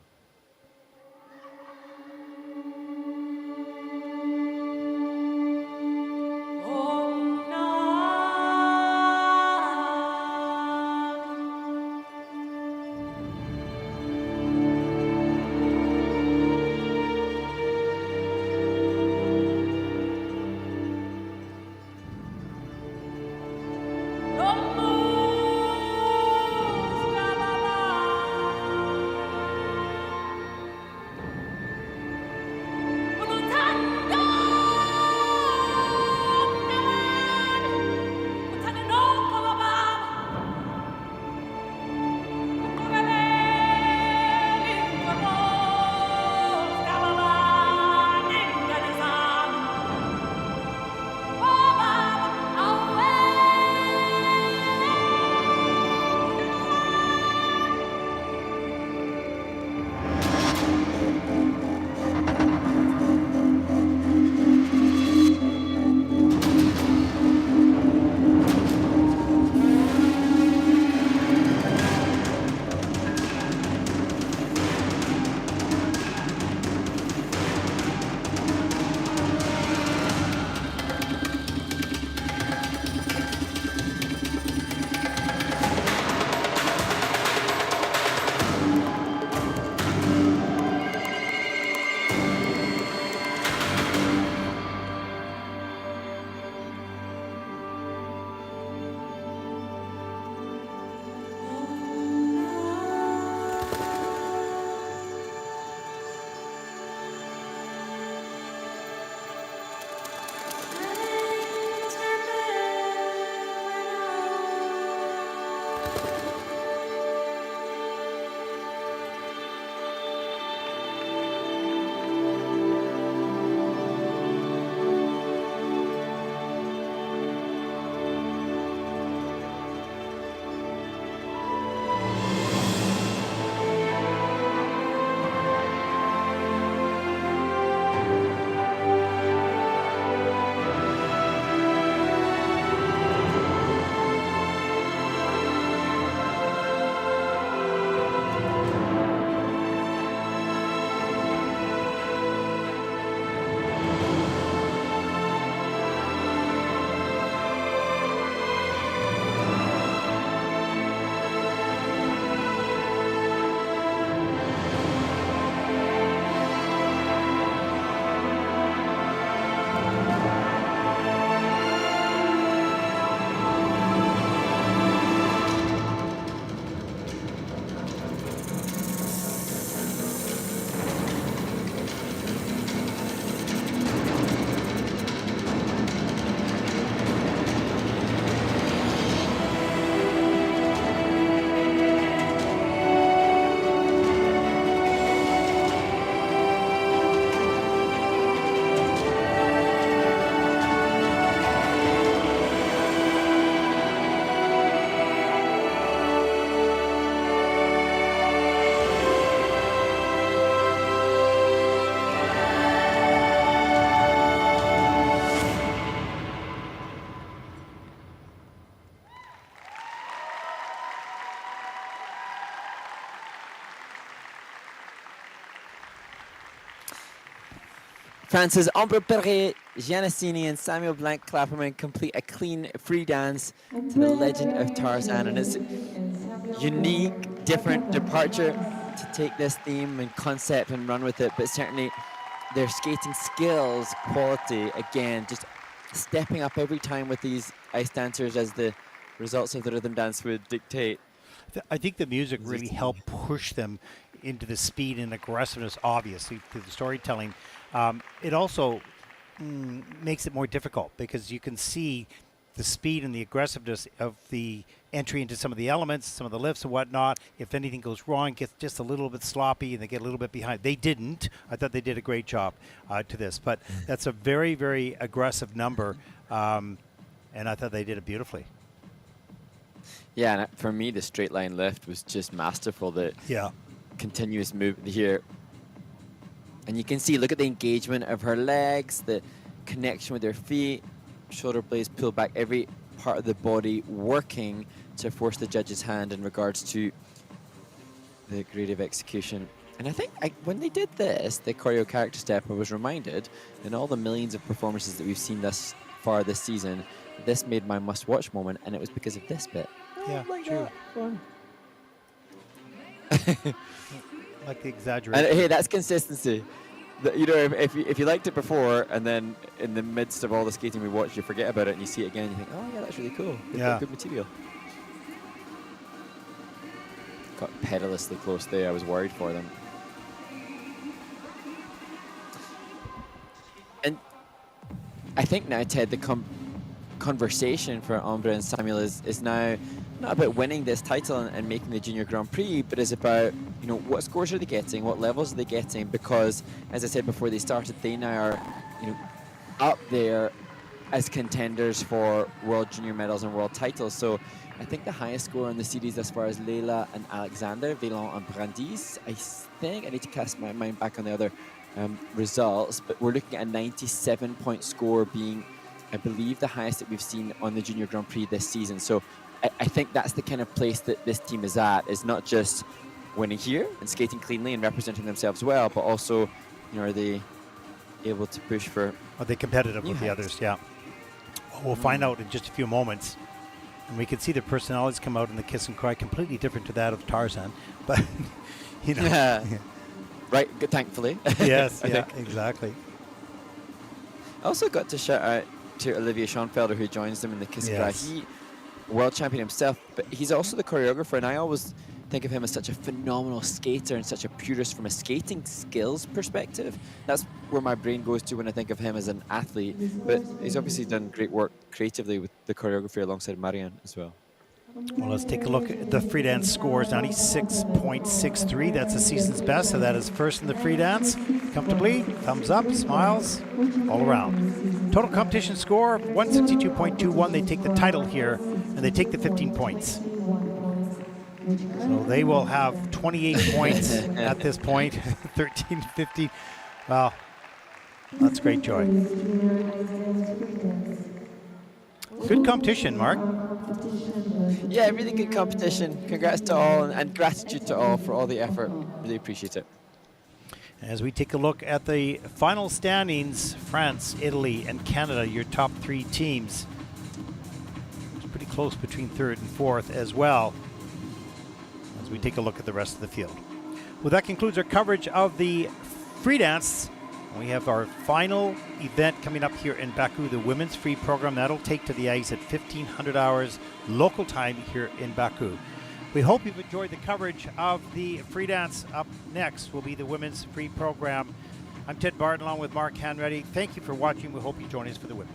France's Ambre Perret, Giannassini, and Samuel Blanc Clapperman complete a clean free dance to the legend of Tarzan. And it's a unique, different departure to take this theme and concept and run with it, but certainly their skating skills, quality, again, just stepping up every time with these ice dancers as the results of the rhythm dance would dictate. I think the music really helped push them into the speed and aggressiveness, obviously, through the storytelling. It also makes it more difficult because you can see the speed and the aggressiveness of the entry into some of the elements, some of the lifts and whatnot. If anything goes wrong, it gets just a little bit sloppy and they get a little bit behind. They didn't. I thought they did a great job to this. But that's a very, very aggressive number, and I thought they did it beautifully. Yeah, and for me, the straight line lift was just masterful. The continuous move here. And you can see, look at the engagement of her legs, the connection with her feet, shoulder blades pulled back, every part of the body working to force the judge's hand in regards to the grade of execution. And I think when they did this, the choreo character step, I was reminded in all the millions of performances that we've seen thus far this season, this made my must-watch moment, and it was because of this bit. Yeah, true. Fun. Like the exaggeration. And hey, that's consistency. You know, if you liked it before, and then in the midst of all the skating we watch, you forget about it, and you see it again, and you think, oh yeah, that's really cool. Good material. Got perilously close there. I was worried for them. And I think now, Ted, the conversation for Ambre and Samuel is now not about winning this title and making the Junior Grand Prix, but is about, you know, what scores are they getting, what levels are they getting, because, as I said before they started, they now are, you know, up there as contenders for world junior medals and world titles. So I think the highest score in the series as far as Leila and Alexander, Vélan and Brandis, I think, I need to cast my mind back on the other results, but we're looking at a 97-point score being, I believe, the highest that we've seen on the Junior Grand Prix this season. So I think that's the kind of place that this team is at, is not just winning here and skating cleanly and representing themselves well, but also, you know, are they able to push for... Are they competitive with the others? Yeah. Well, we'll find out in just a few moments. And we can see their personalities come out in the kiss and cry, completely different to that of Tarzan. But, you know. Yeah. Right, good, thankfully. Yes, yeah, exactly. I also got to shout out to Olivier Schoenfelder, who joins them in the kiss and cry. He, world champion himself, but he's also the choreographer, and I always think of him as such a phenomenal skater and such a purist from a skating skills perspective. That's where my brain goes to when I think of him as an athlete, but he's obviously done great work creatively with the choreography alongside Marianne as well. Well, let's take a look at the free dance scores. 96.63, that's the season's best, so that is first in the free dance. Comfortably, thumbs up, smiles, all around. Total competition score, 162.21. They take the title here, and they take the 15 points. So they will have 28 points at this point, 13, 15. Wow, that's great joy. Good competition, Mark. Yeah, really good competition. Congrats to all, and gratitude to all for all the effort. Really appreciate it. As we take a look at the final standings, France, Italy, and Canada, your top three teams. It's pretty close between third and fourth as well, as we take a look at the rest of the field. Well, that concludes our coverage of the free dance. We have our final event coming up here in Baku, the women's free program. That'll take to the ice at 1500 hours local time here in Baku. We hope you've enjoyed the coverage of the free dance. Up next will be the women's free program. I'm Ted Barton along with Mark Hanratty. Thank you for watching. We hope you join us for the women.